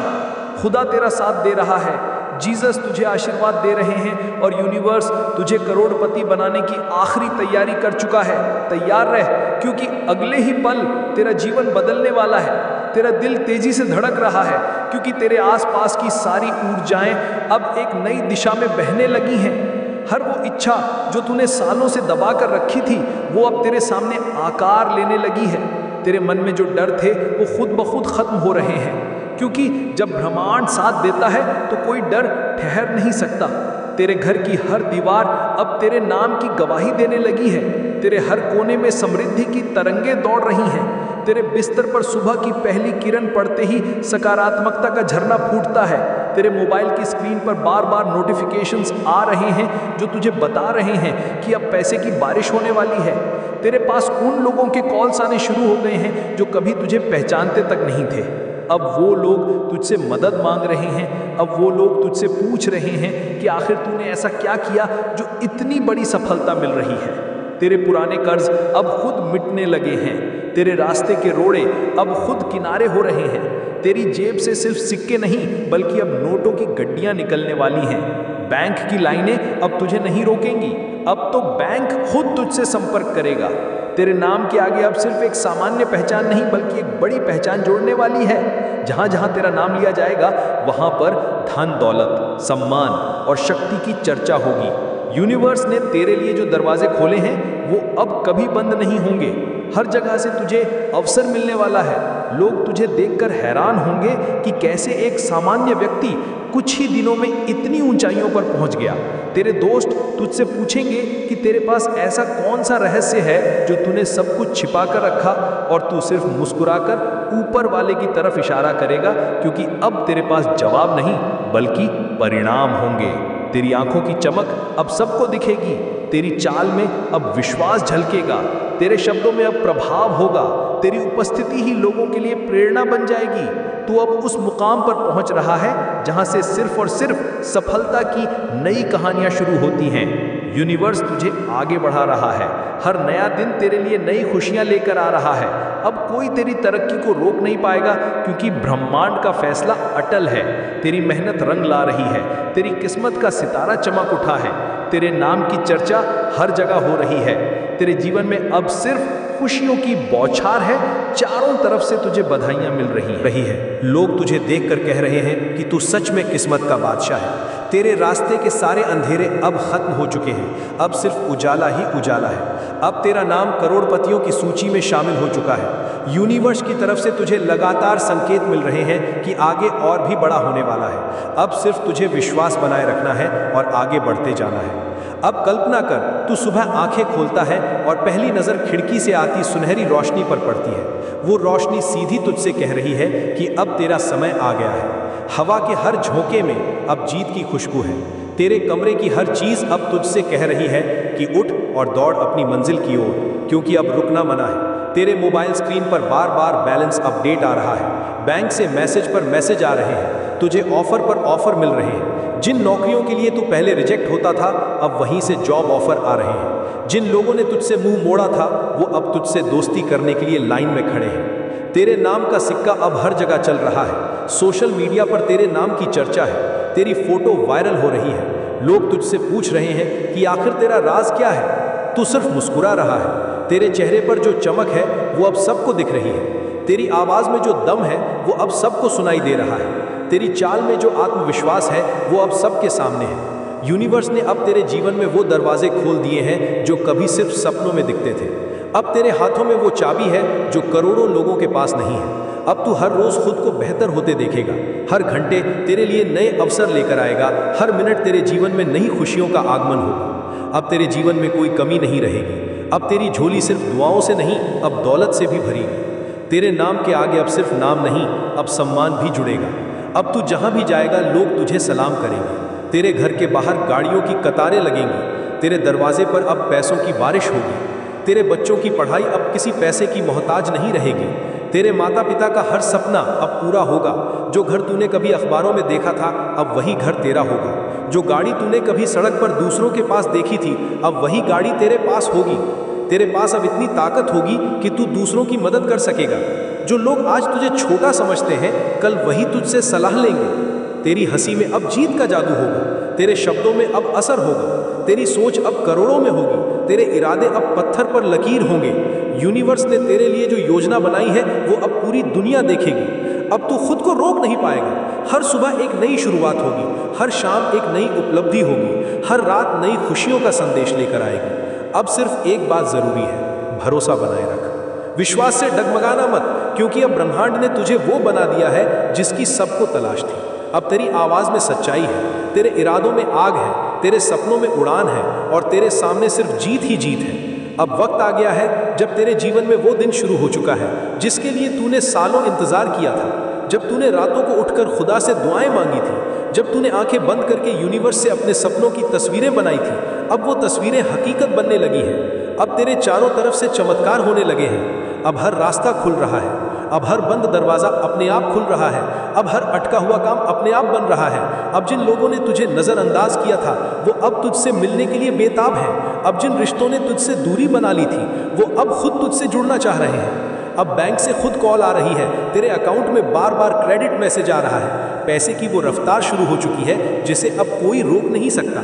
खुदा तेरा साथ दे रहा है, जीसस तुझे आशीर्वाद दे रहे हैं और यूनिवर्स तुझे करोड़पति बनाने की आखिरी तैयारी कर चुका है। तैयार रह, क्योंकि अगले ही पल तेरा जीवन बदलने वाला है। तेरा दिल तेजी से धड़क रहा है, क्योंकि तेरे आसपास की सारी ऊर्जाएं अब एक नई दिशा में बहने लगी हैं। हर वो इच्छा जो तूने सालों से दबा कर रखी थी, वो अब तेरे सामने आकार लेने लगी है। तेरे मन में जो डर थे वो खुद ब खुद खत्म हो रहे हैं, क्योंकि जब ब्रह्मांड साथ देता है तो कोई डर ठहर नहीं सकता। तेरे घर की हर दीवार अब तेरे नाम की गवाही देने लगी है। तेरे हर कोने में समृद्धि की तरंगें दौड़ रही हैं। तेरे बिस्तर पर सुबह की पहली किरण पड़ते ही सकारात्मकता का झरना फूटता है। तेरे मोबाइल की स्क्रीन पर बार बार नोटिफिकेशंस आ रहे हैं जो तुझे बता रहे हैं कि अब पैसे की बारिश होने वाली है। तेरे पास उन लोगों के कॉल्स आने शुरू हो गए हैं जो कभी तुझे पहचानते तक नहीं थे। अब वो लोग तुझसे मदद मांग रहे हैं। अब वो लोग तुझसे पूछ रहे हैं कि आखिर तूने ऐसा क्या किया जो इतनी बड़ी सफलता मिल रही है। तेरे पुराने कर्ज अब खुद मिटने लगे हैं। तेरे रास्ते के रोड़े अब खुद किनारे हो रहे हैं। तेरी जेब से सिर्फ सिक्के नहीं बल्कि अब नोटों की गड्डियां निकलने वाली हैं। बैंक की लाइनें अब तुझे नहीं रोकेंगी। अब तो बैंक खुद तुझसे संपर्क करेगा। तेरे नाम के आगे अब सिर्फ एक सामान्य पहचान नहीं बल्कि एक बड़ी पहचान जोड़ने वाली है। जहां जहां तेरा नाम लिया जाएगा वहां पर धन, दौलत, सम्मान और शक्ति की चर्चा होगी। यूनिवर्स ने तेरे लिए जो दरवाजे खोले हैं वो अब कभी बंद नहीं होंगे। हर जगह से तुझे अवसर मिलने वाला है। लोग तुझे देखकर हैरान होंगे कि कैसे एक सामान्य व्यक्ति कुछ ही दिनों में इतनी ऊंचाइयों पर पहुंच गया। तेरे दोस्त तुझसे पूछेंगे कि तेरे पास ऐसा कौन सा रहस्य है जो तूने सब कुछ छिपा कर रखा, और तू सिर्फ मुस्कुराकर ऊपर वाले की तरफ इशारा करेगा, क्योंकि अब तेरे पास जवाब नहीं बल्कि परिणाम होंगे। तेरी आंखों की चमक अब सबको दिखेगी। तेरी चाल में अब विश्वास झलकेगा। तेरे शब्दों में अब प्रभाव होगा। तेरी उपस्थिति ही लोगों के लिए प्रेरणा बन जाएगी। तू अब उस मुकाम पर पहुंच रहा है जहां से सिर्फ और सिर्फ सफलता की नई कहानियां शुरू होती हैं। यूनिवर्स तुझे आगे बढ़ा रहा है। हर नया दिन तेरे लिए नई खुशियां लेकर आ रहा है। अब कोई तेरी तरक्की को रोक नहीं पाएगा, क्योंकि ब्रह्मांड का फैसला अटल है। तेरी मेहनत रंग ला रही है। तेरी किस्मत का सितारा चमक उठा है। तेरे नाम की चर्चा हर जगह हो रही है। तेरे जीवन में अब सिर्फ खुशियों की बौछार है। चारों तरफ से तुझे बधाइयां मिल रही है। लोग तुझे देखकर कह रहे हैं कि तू सच में किस्मत का बादशाह है। तेरे रास्ते के सारे अंधेरे अब खत्म हो चुके हैं। अब सिर्फ उजाला ही उजाला है। अब तेरा नाम करोड़पतियों की सूची में शामिल हो चुका है। यूनिवर्स की तरफ से तुझे लगातार संकेत मिल रहे हैं कि आगे और भी बड़ा होने वाला है। अब सिर्फ तुझे विश्वास बनाए रखना है और आगे बढ़ते जाना है। अब कल्पना कर, तू सुबह आंखें खोलता है और पहली नज़र खिड़की से आती सुनहरी रोशनी पर पड़ती है। वो रोशनी सीधी तुझसे कह रही है कि अब तेरा समय आ गया है। हवा के हर झोंके में अब जीत की खुशबू है। तेरे कमरे की हर चीज़ अब तुझसे कह रही है कि उठ और दौड़ अपनी मंजिल की ओर, क्योंकि अब रुकना मना है। तेरे मोबाइल स्क्रीन पर बार बार बैलेंस अपडेट आ रहा है। बैंक से मैसेज पर मैसेज आ रहे हैं। तुझे ऑफर पर ऑफर मिल रहे हैं। जिन नौकरियों के लिए तू पहले रिजेक्ट होता था, अब वहीं से जॉब ऑफर आ रहे हैं। जिन लोगों ने तुझसे मुंह मोड़ा था, वो अब तुझसे दोस्ती करने के लिए लाइन में खड़े हैं। तेरे नाम का सिक्का अब हर जगह चल रहा है। सोशल मीडिया पर तेरे नाम की चर्चा है। तेरी फोटो वायरल हो रही है। लोग तुझसे पूछ रहे हैं कि आखिर तेरा राज क्या है। तू सिर्फ मुस्कुरा रहा है। तेरे चेहरे पर जो चमक है वो अब सबको दिख रही है। तेरी आवाज़ में जो दम है वो अब सबको सुनाई दे रहा है। तेरी चाल में जो आत्मविश्वास है वो अब सबके सामने है। यूनिवर्स ने अब तेरे जीवन में वो दरवाजे खोल दिए हैं जो कभी सिर्फ सपनों में दिखते थे। अब तेरे हाथों में वो चाबी है जो करोड़ों लोगों के पास नहीं है। अब तू हर रोज खुद को बेहतर होते देखेगा, हर घंटे तेरे लिए नए अवसर लेकर आएगा, हर मिनट तेरे जीवन में नई खुशियों का आगमन होगा। अब तेरे जीवन में कोई कमी नहीं रहेगी। अब तेरी झोली सिर्फ दुआओं से नहीं, अब दौलत से भी भरेगी। तेरे नाम के आगे अब सिर्फ नाम नहीं, अब सम्मान भी जुड़ेगा। अब तू जहां भी जाएगा लोग तुझे सलाम करेंगे। तेरे घर के बाहर गाड़ियों की कतारें लगेंगी। तेरे दरवाजे पर अब पैसों की बारिश होगी। तेरे बच्चों की पढ़ाई अब किसी पैसे की मोहताज नहीं रहेगी। तेरे माता पिता का हर सपना अब पूरा होगा। जो घर तूने कभी अखबारों में देखा था, अब वही घर तेरा होगा। जो गाड़ी तूने कभी सड़क पर दूसरों के पास देखी थी, अब वही गाड़ी तेरे पास होगी। तेरे पास अब इतनी ताकत होगी कि तू दूसरों की मदद कर सकेगा। जो लोग आज तुझे छोटा समझते हैं, कल वही तुझसे सलाह लेंगे। तेरी हंसी में अब जीत का जादू होगा। तेरे शब्दों में अब असर होगा। तेरी सोच अब करोड़ों में होगी। तेरे इरादे अब पत्थर पर लकीर होंगे। यूनिवर्स ने तेरे लिए जो योजना बनाई है वो अब पूरी दुनिया देखेगी। अब तू खुद को रोक नहीं पाएगा। हर सुबह एक नई शुरुआत होगी, हर शाम एक नई उपलब्धि होगी, हर रात नई खुशियों का संदेश लेकर आएगी। अब सिर्फ एक बात जरूरी है, भरोसा बनाए रख। विश्वास से डगमगाना मत, क्योंकि अब ब्रह्मांड ने तुझे वो बना दिया है जिसकी सबको तलाश थी। अब तेरी आवाज में सच्चाई है, तेरे इरादों में आग है, तेरे सपनों में उड़ान है और तेरे सामने सिर्फ जीत ही जीत है। अब वक्त आ गया है जब तेरे जीवन में वो दिन शुरू हो चुका है जिसके लिए तूने सालों इंतजार किया था। जब तूने रातों को उठकर खुदा से दुआएं मांगी थी, जब तूने आंखें बंद करके यूनिवर्स से अपने सपनों की तस्वीरें बनाई थी, अब वो तस्वीरें हकीकत बनने लगी हैं। अब तेरे चारों तरफ से चमत्कार होने लगे हैं। अब हर रास्ता खुल रहा है। अब हर बंद दरवाजा अपने आप खुल रहा है। अब हर अटका हुआ काम अपने आप बन रहा है। अब जिन लोगों ने तुझे नज़रअंदाज किया था वो अब तुझसे मिलने के लिए बेताब हैं। अब जिन रिश्तों ने तुझसे दूरी बना ली थी वो अब खुद तुझसे जुड़ना चाह रहे हैं। अब बैंक से खुद कॉल आ रही है, तेरे अकाउंट में बार बार क्रेडिट मैसेज आ रहा है। पैसे की वो रफ्तार शुरू हो चुकी है जिसे अब कोई रोक नहीं सकता।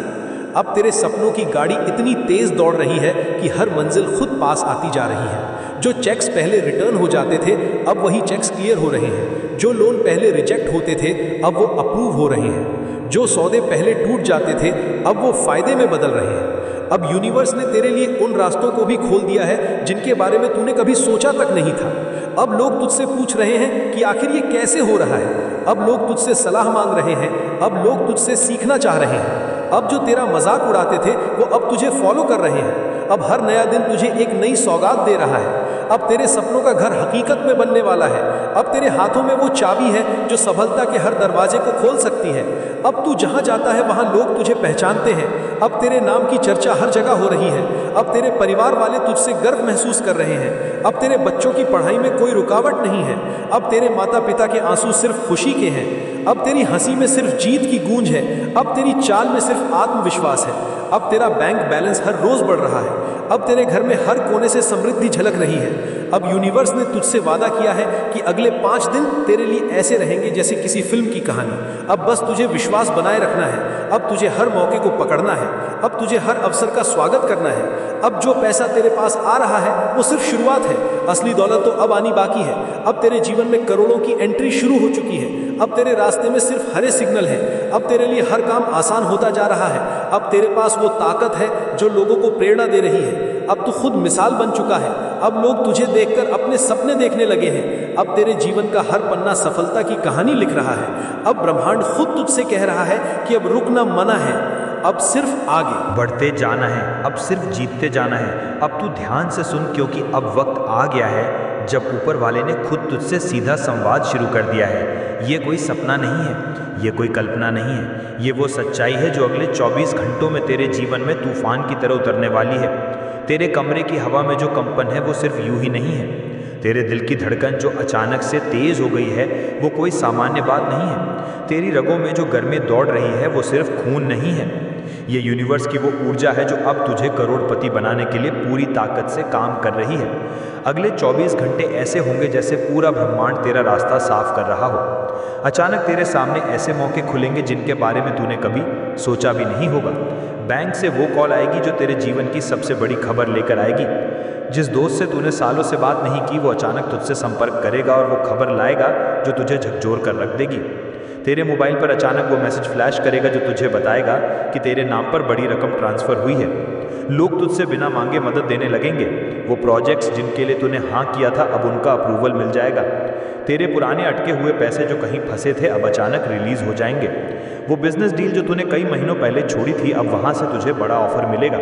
अब तेरे सपनों की गाड़ी इतनी तेज दौड़ रही है कि हर मंजिल खुद पास आती जा रही है। जो चेक्स पहले रिटर्न हो जाते थे, अब वही चेक्स क्लियर हो रहे हैं। जो लोन पहले रिजेक्ट होते थे, अब वो अप्रूव हो रहे हैं। जो सौदे पहले टूट जाते थे, अब वो फायदे में बदल रहे हैं। अब यूनिवर्स ने तेरे लिए उन रास्तों को भी खोल दिया है जिनके बारे में तूने कभी सोचा तक नहीं था। अब लोग तुझसे पूछ रहे हैं कि आखिर ये कैसे हो रहा है। अब लोग तुझसे सलाह मांग रहे हैं। अब लोग तुझसे सीखना चाह रहे हैं। अब जो तेरा मजाक उड़ाते थे वो अब तुझे फॉलो कर रहे हैं। अब हर नया दिन तुझे एक नई सौगात दे रहा है। अब तेरे सपनों का घर हकीकत में बनने वाला है। अब तेरे हाथों में वो चाबी है जो सफलता के हर दरवाजे को खोल सकती है। अब तू जहां जाता है वहां लोग तुझे पहचानते हैं। अब तेरे नाम की चर्चा हर जगह हो रही है। अब तेरे परिवार वाले तुझसे गर्व महसूस कर रहे हैं। अब तेरे बच्चों की पढ़ाई में कोई रुकावट नहीं है। अब तेरे माता पिता के आंसू सिर्फ खुशी के हैं। अब तेरी हंसी में सिर्फ जीत की गूंज है। अब तेरी चाल में सिर्फ आत्मविश्वास है। अब तेरा बैंक बैलेंस हर रोज बढ़ रहा है। अब तेरे घर में हर कोने से समृद्धि झलक रही है। अब यूनिवर्स ने तुझसे वादा किया है कि अगले 5 दिन तेरे लिए ऐसे रहेंगे जैसे किसी फिल्म की कहानी। अब बस तुझे विश्वास बनाए रखना है। अब तुझे हर मौके को पकड़ना है। अब तुझे हर अवसर का स्वागत करना है। अब जो पैसा तेरे पास आ रहा है वो सिर्फ शुरुआत है। असली दौलत तो अब आनी बाकी है। अब तेरे जीवन में करोड़ों की एंट्री शुरू हो चुकी है। अब तेरे रास्ते में सिर्फ हरे सिग्नल हैं। अब तेरे लिए हर काम आसान होता जा रहा है। अब तेरे पास वो ताकत है जो लोगों को प्रेरणा दे रही है। अब तू खुद मिसाल बन चुका है। अब लोग तुझे देखकर अपने सपने देखने लगे हैं। अब तेरे जीवन का हर पन्ना सफलता की कहानी लिख रहा है। अब ब्रह्मांड खुद तुझसे कह रहा है कि अब रुकना मना है, अब सिर्फ आगे बढ़ते जाना है, अब सिर्फ जीतते जाना है। अब तू ध्यान से सुन, क्योंकि अब वक्त आ गया है जब ऊपर वाले ने खुद तुझसे सीधा संवाद शुरू कर दिया है। ये कोई सपना नहीं है, ये कोई कल्पना नहीं है, ये वो सच्चाई है जो अगले 24 घंटों में तेरे जीवन में तूफान की तरह उतरने वाली है। तेरे कमरे की हवा में जो कंपन है वो सिर्फ यूं ही नहीं है। तेरे दिल की धड़कन जो अचानक से तेज हो गई है वो कोई सामान्य बात नहीं है। तेरी रगों में जो गर्मी दौड़ रही है वो सिर्फ खून नहीं है। ये यूनिवर्स की वो ऊर्जा है जो अब तुझे करोड़पति बनाने के लिए पूरी ताकत से काम कर रही है। अगले 24 घंटे ऐसे होंगे जैसे पूरा ब्रह्मांड तेरा रास्ता साफ कर रहा हो। अचानक तेरे सामने ऐसे मौके खुलेंगे जिनके बारे में तूने कभी सोचा भी नहीं होगा। बैंक से वो कॉल आएगी जो तेरे जीवन की सबसे बड़ी खबर लेकर आएगी। जिस दोस्त से तूने सालों से बात नहीं की वो अचानक तुझसे संपर्क करेगा और वो खबर लाएगा जो तुझे झकझोर कर रख देगी। तेरे मोबाइल पर अचानक वो मैसेज फ्लैश करेगा जो तुझे बताएगा कि तेरे नाम पर बड़ी रकम ट्रांसफ़र हुई है। लोग तुझसे बिना मांगे मदद देने लगेंगे। वो प्रोजेक्ट्स जिनके लिए तूने हाँ किया था अब उनका अप्रूवल मिल जाएगा। तेरे पुराने अटके हुए पैसे जो कहीं फंसे थे अब अचानक रिलीज हो जाएंगे। वो बिजनेस डील जो तूने कई महीनों पहले छोड़ी थी अब वहाँ से तुझे बड़ा ऑफर मिलेगा।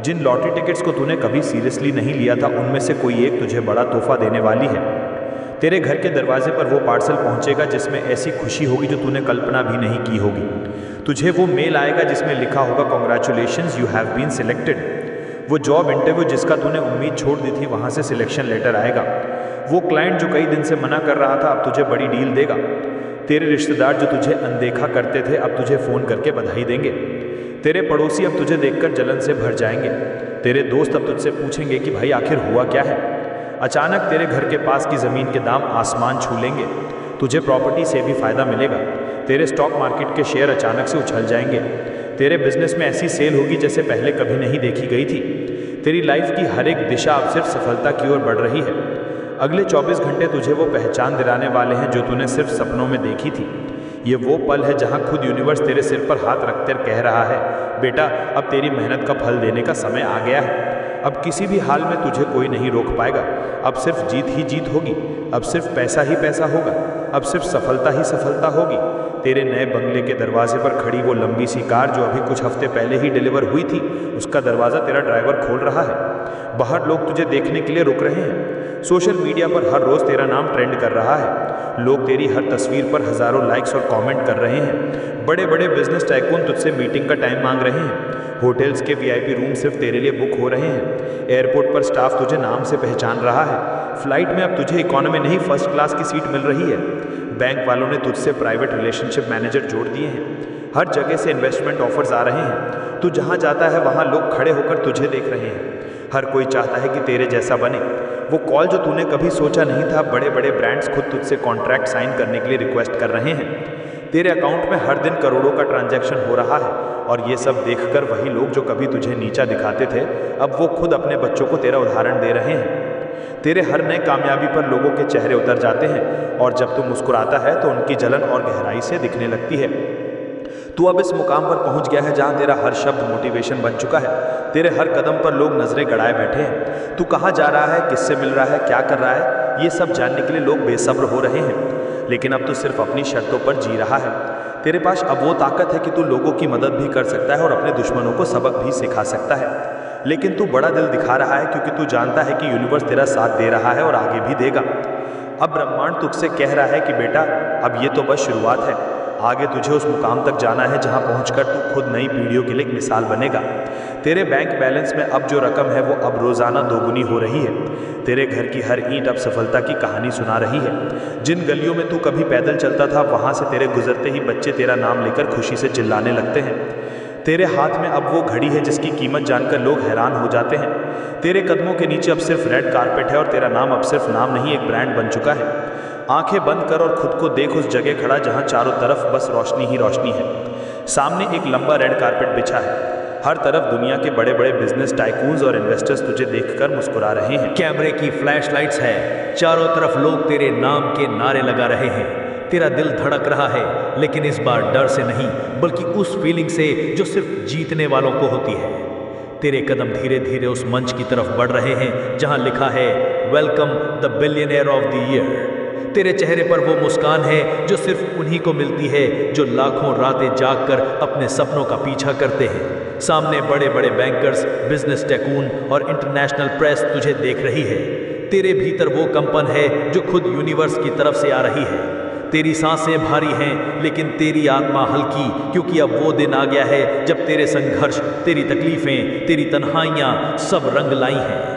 जिन लॉटरी टिकट्स को तूने कभी सीरियसली नहीं लिया था उनमें से कोई एक तुझे बड़ा तोहफा देने वाली है। तेरे घर के दरवाजे पर वो पार्सल पहुंचेगा जिसमें ऐसी खुशी होगी जो तूने कल्पना भी नहीं की होगी। तुझे वो मेल आएगा जिसमें लिखा होगा congratulations you have been selected. वो जॉब इंटरव्यू जिसका तूने उम्मीद छोड़ दी थी वहाँ से सिलेक्शन लेटर आएगा। वो क्लाइंट जो कई दिन से मना कर रहा था अब तुझे बड़ी डील देगा। तेरे रिश्तेदार जो तुझे अनदेखा करते थे अब तुझे फ़ोन करके बधाई देंगे। तेरे पड़ोसी अब तुझे देखकर जलन से भर जाएंगे। तेरे दोस्त अब तुझसे पूछेंगे कि भाई आखिर हुआ क्या है। अचानक तेरे घर के पास की ज़मीन के दाम आसमान छू लेंगे। तुझे प्रॉपर्टी से भी फ़ायदा मिलेगा। तेरे स्टॉक मार्केट के शेयर अचानक से उछल जाएंगे। तेरे बिजनेस में ऐसी सेल होगी जैसे पहले कभी नहीं देखी गई थी। तेरी लाइफ की हर एक दिशा अब सिर्फ सफलता की ओर बढ़ रही है। अगले 24 घंटे तुझे वो पहचान दिलाने वाले हैं जो तूने सिर्फ सपनों में देखी थी। ये वो पल है जहां खुद यूनिवर्स तेरे सिर पर हाथ रखकर कह रहा है, बेटा अब तेरी मेहनत का फल देने का समय आ गया है। अब किसी भी हाल में तुझे कोई नहीं रोक पाएगा। अब सिर्फ जीत ही जीत होगी। अब सिर्फ पैसा ही पैसा होगा। अब सिर्फ सफलता ही सफलता होगी। तेरे नए बंगले के दरवाजे पर खड़ी वो लंबी सी कार जो अभी कुछ हफ्ते पहले ही डिलीवर हुई थी, उसका दरवाज़ा तेरा ड्राइवर खोल रहा है। बाहर लोग तुझे देखने के लिए रुक रहे हैं। सोशल मीडिया पर हर रोज़ तेरा नाम ट्रेंड कर रहा है। लोग तेरी हर तस्वीर पर हज़ारों लाइक्स और कमेंट कर रहे हैं। बड़े बड़े बिजनेस टाइकून तुझसे मीटिंग का टाइम मांग रहे हैं। होटल्स के VIP रूम सिर्फ तेरे लिए बुक हो रहे हैं। एयरपोर्ट पर स्टाफ तुझे नाम से पहचान रहा है। फ्लाइट में अब तुझे इकोनॉमी नहीं फर्स्ट क्लास की सीट मिल रही है। बैंक वालों ने तुझसे प्राइवेट रिलेशनशिप मैनेजर जोड़ दिए हैं। हर जगह से इन्वेस्टमेंट ऑफर्स आ रहे हैं। तू जहाँ जाता है वहाँ लोग खड़े होकर तुझे देख रहे हैं। हर कोई चाहता है कि तेरे जैसा बने। वो कॉल जो तूने कभी सोचा नहीं था, बड़े बड़े ब्रांड्स खुद तुझसे कॉन्ट्रैक्ट साइन करने के लिए रिक्वेस्ट कर रहे हैं। तेरे अकाउंट में हर दिन करोड़ों का ट्रांजैक्शन हो रहा है और ये सब देखकर वही लोग जो कभी तुझे नीचा दिखाते थे अब वो खुद अपने बच्चों को तेरा उदाहरण दे रहे हैं। तेरे हर नए कामयाबी पर लोगों के चेहरे उतर जाते हैं और जब तू मुस्कुराता है तो उनकी जलन और गहराई से दिखने लगती है। तू अब इस मुकाम पर पहुंच गया है जहां तेरा हर शब्द मोटिवेशन बन चुका है। तेरे हर कदम पर लोग नजरें गड़ाए बैठे हैं। तू कहाँ जा रहा है, किससे मिल रहा है, क्या कर रहा है, ये सब जानने के लिए लोग बेसब्र हो रहे हैं। लेकिन अब तू सिर्फ अपनी शर्तों पर जी रहा है। तेरे पास अब वो ताकत है कि तू लोगों की मदद भी कर सकता है और अपने दुश्मनों को सबक भी सिखा सकता है। लेकिन तू बड़ा दिल दिखा रहा है क्योंकि तू जानता है कि यूनिवर्स तेरा साथ दे रहा है और आगे भी देगा। अब ब्रह्मांड तुझसे कह रहा है कि बेटा अब ये तो बस शुरुआत है। आगे तुझे उस मुकाम तक जाना है जहां पहुंचकर तू खुद नई पीढ़ियों के लिए एक मिसाल बनेगा। तेरे बैंक बैलेंस में अब जो रकम है वो अब रोज़ाना दोगुनी हो रही है। तेरे घर की हर ईंट अब सफलता की कहानी सुना रही है। जिन गलियों में तू कभी पैदल चलता था वहाँ से तेरे गुजरते ही बच्चे तेरा नाम लेकर खुशी से चिल्लाने लगते हैं। तेरे हाथ में अब वो घड़ी है जिसकी कीमत जानकर लोग हैरान हो जाते हैं। तेरे कदमों के नीचे अब सिर्फ रेड कारपेट है और तेरा नाम अब सिर्फ नाम नहीं एक ब्रांड बन चुका है। आंखें बंद कर और खुद को देख उस जगह खड़ा जहां चारों तरफ बस रोशनी ही रोशनी है। सामने एक लंबा रेड कारपेट बिछा है। हर तरफ दुनिया के बड़े बड़े बिजनेस टाइकून्स और इन्वेस्टर्स तुझे देखकर मुस्कुरा रहे हैं। कैमरे की फ्लैशलाइट्स है। चारों तरफ लोग तेरे नाम के नारे लगा रहे हैं। तेरा दिल धड़क रहा है, लेकिन इस बार डर से नहीं बल्कि उस फीलिंग से जो सिर्फ जीतने वालों को होती है। तेरे कदम धीरे धीरे उस मंच की तरफ बढ़ रहे हैं जहां लिखा है welcome the billionaire of the year. तेरे चेहरे पर वो मुस्कान है जो सिर्फ उन्हीं को मिलती है जो लाखों रातें जागकर अपने सपनों का पीछा करते हैं। सामने बड़े बड़े बैंकर्स, बिजनेस टैकून और इंटरनेशनल प्रेस तुझे देख रही है। तेरे भीतर वो कंपन है जो खुद यूनिवर्स की तरफ से आ रही है। तेरी सांसें भारी हैं लेकिन तेरी आत्मा हल्की, क्योंकि अब वो दिन आ गया है जब तेरे संघर्ष, तेरी तकलीफें, तेरी तन्हाइयाँ सब रंग लाई हैं।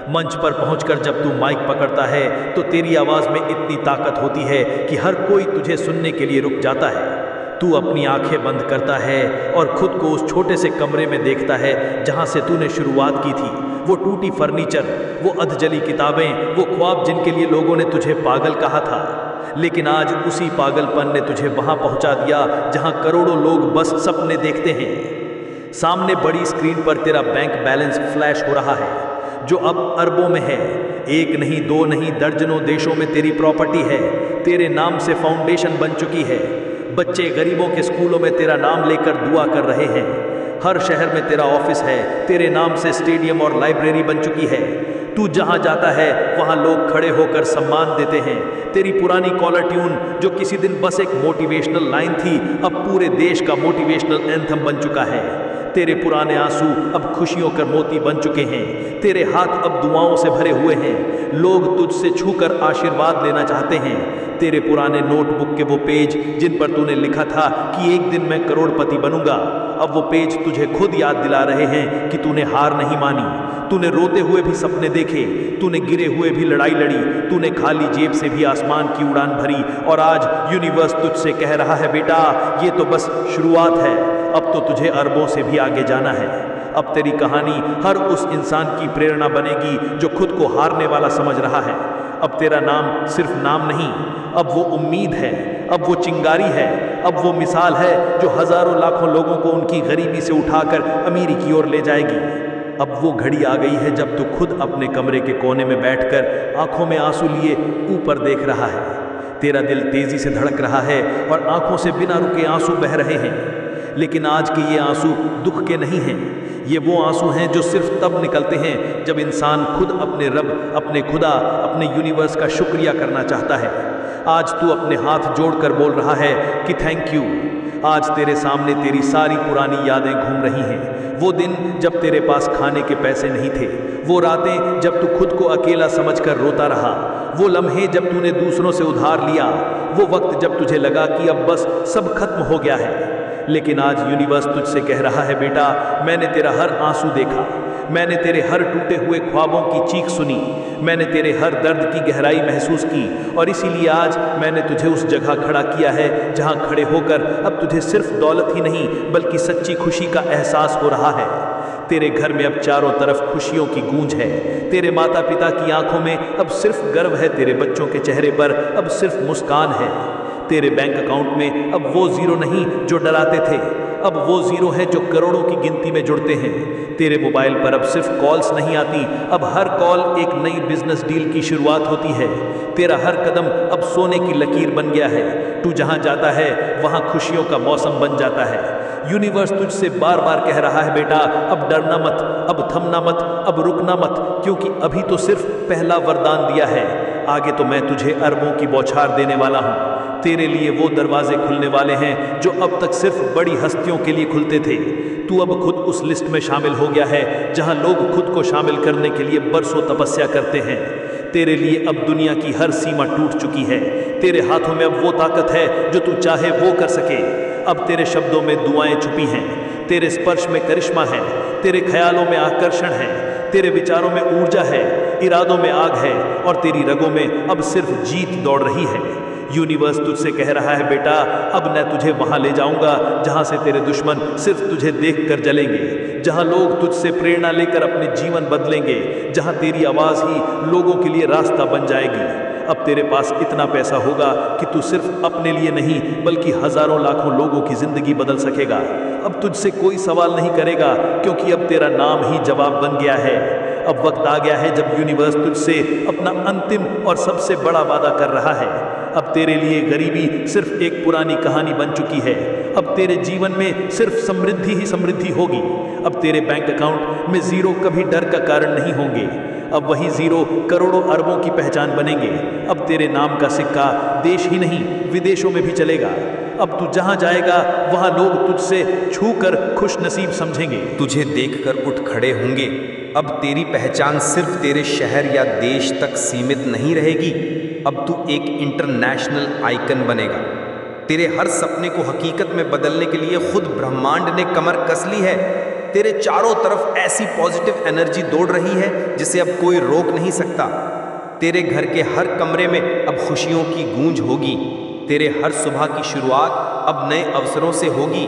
मंच पर पहुंचकर जब तू माइक पकड़ता है तो तेरी आवाज़ में इतनी ताकत होती है कि हर कोई तुझे सुनने के लिए रुक जाता है। तू अपनी आंखें बंद करता है और खुद को उस छोटे से कमरे में देखता है जहां से तूने शुरुआत की थी। वो टूटी फर्नीचर, वो अधजली किताबें, वो ख्वाब जिनके लिए लोगों ने तुझे पागल कहा था, लेकिन आज उसी पागलपन ने तुझे वहां पहुंचा दिया जहां करोड़ों लोग बस सपने देखते हैं। सामने बड़ी स्क्रीन पर तेरा बैंक बैलेंस फ्लैश हो रहा है जो अब अरबों में है। एक नहीं, दो नहीं, दर्जनों देशों में तेरी प्रॉपर्टी है। तेरे नाम से फाउंडेशन बन चुकी है। बच्चे गरीबों के स्कूलों में तेरा नाम लेकर दुआ कर रहे हैं। हर शहर में तेरा ऑफिस है, तेरे नाम से स्टेडियम और लाइब्रेरी बन चुकी है। तू जहां जाता है वहां लोग खड़े होकर सम्मान देते हैं। तेरी पुरानी कॉलर ट्यून जो किसी दिन बस एक मोटिवेशनल लाइन थी, अब पूरे देश का मोटिवेशनल एंथम बन चुका है। तेरे पुराने आंसू अब खुशियों का मोती बन चुके हैं। तेरे हाथ अब दुआओं से भरे हुए हैं। लोग तुझसे छूकर आशीर्वाद लेना चाहते हैं। तेरे पुराने नोटबुक के वो पेज जिन पर तूने लिखा था कि एक दिन मैं करोड़पति बनूंगा, अब वो पेज तुझे खुद याद दिला रहे हैं कि तूने हार नहीं मानी। तूने रोते हुए भी सपने देखे, तूने गिरे हुए भी लड़ाई लड़ी, तूने खाली जेब से भी आसमान की उड़ान भरी, और आज यूनिवर्स तुझसे कह रहा है बेटा ये तो बस शुरुआत है, अब तो तुझे अरबों से भी आगे जाना है। अब तेरी कहानी हर उस इंसान की प्रेरणा बनेगी जो खुद को हारने वाला समझ रहा है। अब तेरा नाम सिर्फ नाम नहीं, अब वो उम्मीद है, अब वो चिंगारी है, अब वो मिसाल है जो हजारों लाखों लोगों को उनकी गरीबी से उठाकर अमीरी की ओर ले जाएगी। अब वो घड़ी आ गई है जब तू खुद अपने कमरे के कोने में बैठकर आंखों में आंसू लिए ऊपर देख रहा है। तेरा दिल तेजी से धड़क रहा है और आंखों से बिना रुके आंसू बह रहे हैं। लेकिन आज के ये आंसू दुख के नहीं हैं, ये वो आंसू हैं जो सिर्फ तब निकलते हैं जब इंसान खुद अपने रब, अपने खुदा, अपने यूनिवर्स का शुक्रिया करना चाहता है। आज तू अपने हाथ जोड़कर बोल रहा है कि थैंक यू। आज तेरे सामने तेरी सारी पुरानी यादें घूम रही हैं। वो दिन जब तेरे पास खाने के पैसे नहीं थे, वो रातें जब तू खुद को अकेला समझकर रोता रहा, वो लम्हे जब तूने दूसरों से उधार लिया, वो वक्त जब तुझे लगा कि अब बस सब खत्म हो गया है। लेकिन आज यूनिवर्स तुझसे कह रहा है बेटा मैंने तेरा हर आंसू देखा, मैंने तेरे हर टूटे हुए ख्वाबों की चीख सुनी, मैंने तेरे हर दर्द की गहराई महसूस की, और इसीलिए आज मैंने तुझे उस जगह खड़ा किया है जहां खड़े होकर अब तुझे सिर्फ दौलत ही नहीं बल्कि सच्ची खुशी का एहसास हो रहा है। तेरे घर में अब चारों तरफ खुशियों की गूंज है। तेरे माता पिता की आंखों में अब सिर्फ गर्व है, तेरे बच्चों के चेहरे पर अब सिर्फ मुस्कान है। तेरे बैंक अकाउंट में अब वो जीरो नहीं जो डराते थे, अब वो जीरो है जो करोड़ों की गिनती में जुड़ते हैं। तेरे मोबाइल पर अब सिर्फ कॉल्स नहीं आती, अब हर कॉल एक नई बिजनेस डील की शुरुआत होती है। तेरा हर कदम अब सोने की लकीर बन गया है। तू जहां जाता है वहां खुशियों का मौसम बन जाता है। यूनिवर्स तुझसे बार बार कह रहा है बेटा अब डरना मत, अब थमना मत, अब रुकना मत, क्योंकि अभी तो सिर्फ पहला वरदान दिया है, आगे तो मैं तुझे अरबों की बौछार देने वाला हूँ। तेरे लिए वो दरवाजे खुलने वाले हैं जो अब तक सिर्फ बड़ी हस्तियों के लिए खुलते थे। तू अब खुद उस लिस्ट में शामिल हो गया है जहां लोग खुद को शामिल करने के लिए बरसों तपस्या करते हैं। तेरे लिए अब दुनिया की हर सीमा टूट चुकी है। तेरे हाथों में अब वो ताकत है जो तू चाहे वो कर सके। अब तेरे शब्दों में दुआएं छुपी हैं, तेरे स्पर्श में करिश्मा है, तेरे ख्यालों में आकर्षण है, तेरे विचारों में ऊर्जा है, इरादों में आग है, और तेरी रगों में अब सिर्फ जीत दौड़ रही है। यूनिवर्स तुझसे कह रहा है बेटा अब मैं तुझे वहां ले जाऊंगा जहां से तेरे दुश्मन सिर्फ तुझे देखकर जलेंगे, जहां लोग तुझसे प्रेरणा लेकर अपने जीवन बदलेंगे, जहां तेरी आवाज ही लोगों के लिए रास्ता बन जाएगी। अब तेरे पास इतना पैसा होगा कि तू सिर्फ अपने लिए नहीं बल्कि हजारों लाखों लोगों की जिंदगी बदल सकेगा। अब तुझसे कोई सवाल नहीं करेगा क्योंकि अब तेरा नाम ही जवाब बन गया है। अब वक्त आ गया है जब यूनिवर्स तुझसे अपना अंतिम और सबसे बड़ा वादा कर रहा है। अब तेरे लिए गरीबी सिर्फ एक पुरानी कहानी बन चुकी है। अब तेरे जीवन में सिर्फ समृद्धि ही समृद्धि होगी। अब तेरे बैंक अकाउंट में जीरो कभी डर का कारण नहीं होंगे। अब वही जीरो करोड़ों अरबों की पहचान बनेंगे। अब तेरे नाम का सिक्का देश ही नहीं विदेशों में भी चलेगा। अब तू जहां जाएगा वहां लोग तुझसे छूकर खुश नसीब समझेंगे, तुझे देखकर उठ खड़े होंगे। अब तेरी पहचान सिर्फ तेरे शहर या देश तक सीमित नहीं रहेगी, अब तू एक इंटरनेशनल आइकन बनेगा। तेरे हर सपने को हकीकत में बदलने के लिए खुद ब्रह्मांड ने कमर कस ली है। तेरे चारों तरफ ऐसी पॉजिटिव एनर्जी दौड़ रही है जिसे अब कोई रोक नहीं सकता। तेरे घर के हर कमरे में अब खुशियों की गूंज होगी। तेरे हर सुबह की शुरुआत अब नए अवसरों से होगी।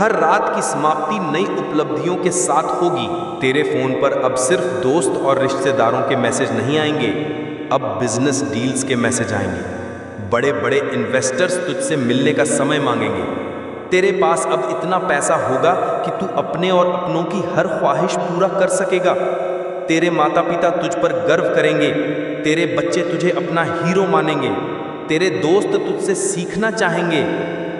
हर रात की समाप्ति नई उपलब्धियों के साथ होगी। तेरे फोन पर अब सिर्फ दोस्त और रिश्तेदारों के मैसेज नहीं आएंगे, अब बिजनेस डील्स के मैसेज आएंगे। बड़े बड़े इन्वेस्टर्स तुझसे मिलने का समय मांगेंगे। तेरे पास अब इतना पैसा होगा कि तू अपने और अपनों की हर ख्वाहिश पूरा कर सकेगा। तेरे माता पिता तुझ पर गर्व करेंगे। तेरे बच्चे तुझे अपना हीरो मानेंगे। तेरे दोस्त तुझसे सीखना चाहेंगे।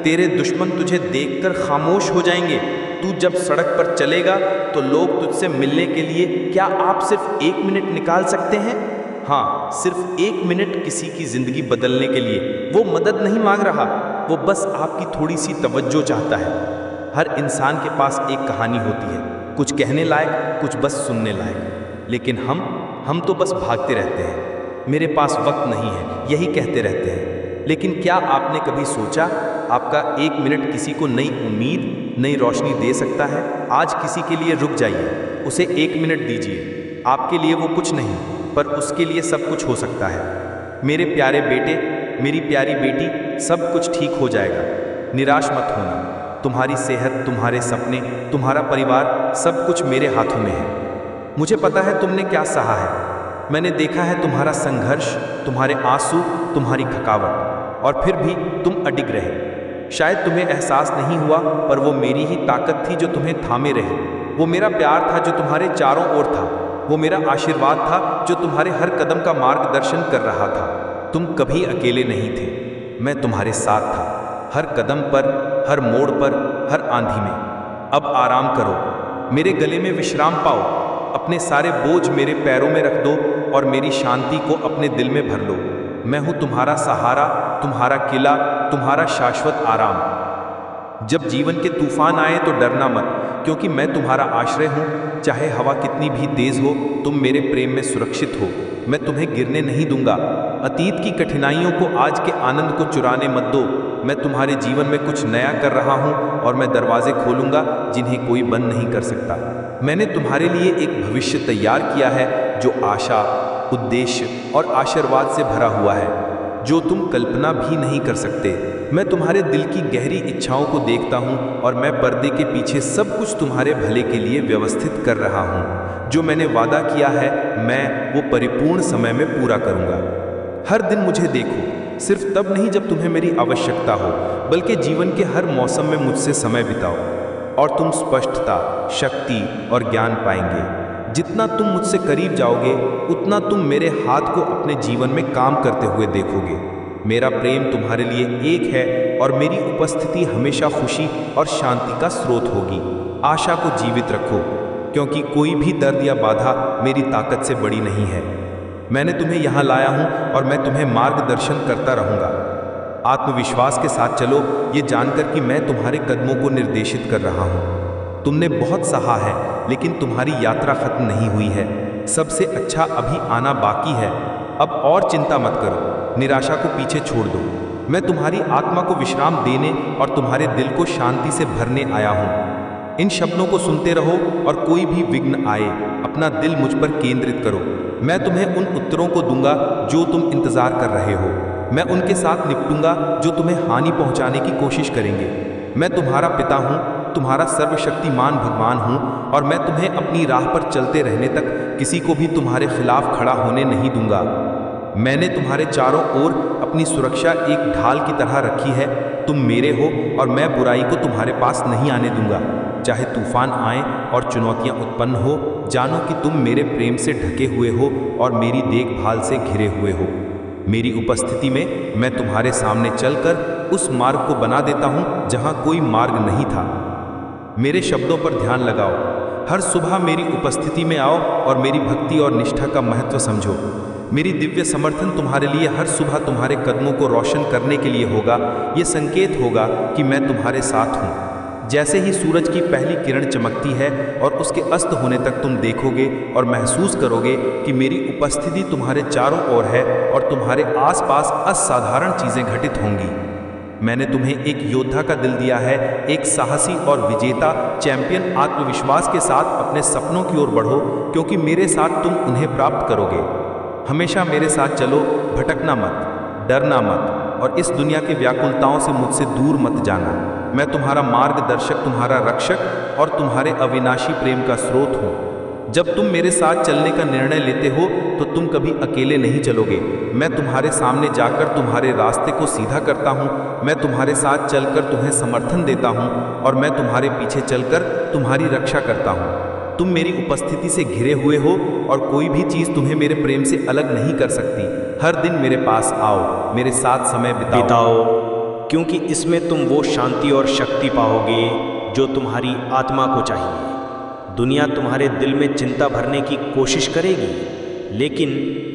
तेरे दुश्मन तुझे देखकर खामोश हो जाएंगे। तू जब सड़क पर चलेगा तो लोग तुझसे मिलने के लिए क्या आप सिर्फ 1 मिनट निकाल सकते हैं? हाँ, सिर्फ 1 मिनट किसी की जिंदगी बदलने के लिए। वो मदद नहीं मांग रहा, वो बस आपकी थोड़ी सी तवज्जो चाहता है। हर इंसान के पास एक कहानी होती है, कुछ कहने लायक, कुछ बस सुनने लायक। लेकिन हम तो बस भागते रहते हैं। मेरे पास वक्त नहीं है, यही कहते रहते हैं। लेकिन क्या आपने कभी सोचा आपका 1 मिनट किसी को नई उम्मीद, नई रोशनी दे सकता है? आज किसी के लिए रुक जाइए, उसे 1 मिनट दीजिए। आपके लिए वो कुछ नहीं, पर उसके लिए सब कुछ हो सकता है। मेरे प्यारे बेटे, मेरी प्यारी बेटी, सब कुछ ठीक हो जाएगा। निराश मत होना। तुम्हारी सेहत, तुम्हारे सपने, तुम्हारा परिवार, सब कुछ मेरे हाथों में है। मुझे पता है तुमने क्या सहा है। मैंने देखा है तुम्हारा संघर्ष, तुम्हारे आंसू, तुम्हारी थकावट, और फिर भी तुम अडिग रहे। शायद तुम्हें एहसास नहीं हुआ, पर वो मेरी ही ताकत थी जो तुम्हें थामे रही। वो मेरा प्यार था जो तुम्हारे चारों ओर था। वो मेरा आशीर्वाद था जो तुम्हारे हर कदम का मार्गदर्शन कर रहा था। तुम कभी अकेले नहीं थे, मैं तुम्हारे साथ था, हर कदम पर, हर मोड़ पर, हर आंधी में। अब आराम करो, मेरे गले में विश्राम पाओ, अपने सारे बोझ मेरे पैरों में रख दो और मेरी शांति को अपने दिल में भर लो। मैं हूँ तुम्हारा सहारा, तुम्हारा किला, तुम्हारा शाश्वत आराम। जब जीवन के तूफान आए तो डरना मत, क्योंकि मैं तुम्हारा आश्रय हूँ। चाहे हवा कितनी भी तेज हो, तुम मेरे प्रेम में सुरक्षित हो। मैं तुम्हें गिरने नहीं दूंगा। अतीत की कठिनाइयों को आज के आनंद को चुराने मत दो। मैं तुम्हारे जीवन में कुछ नया कर रहा हूँ और मैं दरवाजे खोलूंगा जिन्हें कोई बंद नहीं कर सकता। मैंने तुम्हारे लिए एक भविष्य तैयार किया है जो आशा, उद्देश्य और आशीर्वाद से भरा हुआ है, जो तुम कल्पना भी नहीं कर सकते। मैं तुम्हारे दिल की गहरी इच्छाओं को देखता हूँ और मैं पर्दे के पीछे सब कुछ तुम्हारे भले के लिए व्यवस्थित कर रहा हूँ। जो मैंने वादा किया है, मैं वो परिपूर्ण समय में पूरा करूँगा। हर दिन मुझे देखो, सिर्फ तब नहीं जब तुम्हें मेरी आवश्यकता हो, बल्कि जीवन के हर मौसम में मुझसे समय बिताओ और तुम स्पष्टता, शक्ति और ज्ञान पाएंगे। जितना तुम मुझसे करीब जाओगे, उतना तुम मेरे हाथ को अपने जीवन में काम करते हुए देखोगे। मेरा प्रेम तुम्हारे लिए एक है और मेरी उपस्थिति हमेशा खुशी और शांति का स्रोत होगी। आशा को जीवित रखो, क्योंकि कोई भी दर्द या बाधा मेरी ताकत से बड़ी नहीं है। मैंने तुम्हें यहाँ लाया हूँ और मैं तुम्हें मार्गदर्शन करता रहूँगा। आत्मविश्वास के साथ चलो, ये जानकर कि मैं तुम्हारे कदमों को निर्देशित कर रहा हूँ। तुमने बहुत सहा है, लेकिन तुम्हारी यात्रा खत्म नहीं हुई है। सबसे अच्छा अभी आना बाकी है। अब और चिंता मत करो, निराशा को पीछे छोड़ दो। मैं तुम्हारी आत्मा को विश्राम देने और तुम्हारे दिल को शांति से भरने आया हूँ। इन शब्दों को सुनते रहो और कोई भी विघ्न आए, अपना दिल मुझ पर केंद्रित करो। मैं तुम्हें उन उत्तरों को दूंगा जो तुम इंतजार कर रहे हो। मैं उनके साथ निपटूंगा जो तुम्हें हानि पहुंचाने की कोशिश करेंगे। मैं तुम्हारा पिता हूँ, तुम्हारा सर्वशक्तिमान भगवान हूँ और मैं तुम्हें अपनी राह पर चलते रहने तक किसी को भी तुम्हारे खिलाफ खड़ा होने नहीं दूंगा। मैंने तुम्हारे चारों ओर अपनी सुरक्षा एक ढाल की तरह रखी है। तुम मेरे हो और मैं बुराई को तुम्हारे पास नहीं आने दूंगा। चाहे तूफान आए और चुनौतियां उत्पन्न हो, जानो कि तुम मेरे प्रेम से ढके हुए हो और मेरी देखभाल से घिरे हुए हो। मेरी उपस्थिति में मैं तुम्हारे सामने चलकर उस मार्ग को बना देता हूँ जहाँ कोई मार्ग नहीं था। मेरे शब्दों पर ध्यान लगाओ। हर सुबह मेरी उपस्थिति में आओ और मेरी भक्ति और निष्ठा का महत्व समझो। मेरी दिव्य समर्थन तुम्हारे लिए हर सुबह तुम्हारे कदमों को रोशन करने के लिए होगा। ये संकेत होगा कि मैं तुम्हारे साथ हूँ। जैसे ही सूरज की पहली किरण चमकती है और उसके अस्त होने तक तुम देखोगे और महसूस करोगे कि मेरी उपस्थिति तुम्हारे चारों ओर है और तुम्हारे आसपास असाधारण चीज़ें घटित होंगी। मैंने तुम्हें एक योद्धा का दिल दिया है, एक साहसी और विजेता चैंपियन। आत्मविश्वास के साथ अपने सपनों की ओर बढ़ो, क्योंकि मेरे साथ तुम उन्हें प्राप्त करोगे। हमेशा मेरे साथ चलो, भटकना मत, डरना मत और इस दुनिया की व्याकुलताओं से मुझसे दूर मत जाना। मैं तुम्हारा मार्गदर्शक, तुम्हारा रक्षक और तुम्हारे अविनाशी प्रेम का स्रोत हूँ। जब तुम मेरे साथ चलने का निर्णय लेते हो तो तुम कभी अकेले नहीं चलोगे। मैं तुम्हारे सामने जाकर तुम्हारे रास्ते को सीधा करता हूँ। मैं तुम्हारे साथ चलकर तुम्हें समर्थन देता हूँ और मैं तुम्हारे पीछे चलकर तुम्हारी रक्षा करता हूँ। तुम मेरी उपस्थिति से घिरे हुए हो और कोई भी चीज़ तुम्हें मेरे प्रेम से अलग नहीं कर सकती। हर दिन मेरे पास आओ, मेरे साथ समय बिताओ, क्योंकि इसमें तुम वो शांति और शक्ति पाओगे जो तुम्हारी आत्मा को चाहिए। दुनिया तुम्हारे दिल में चिंता भरने की कोशिश करेगी, लेकिन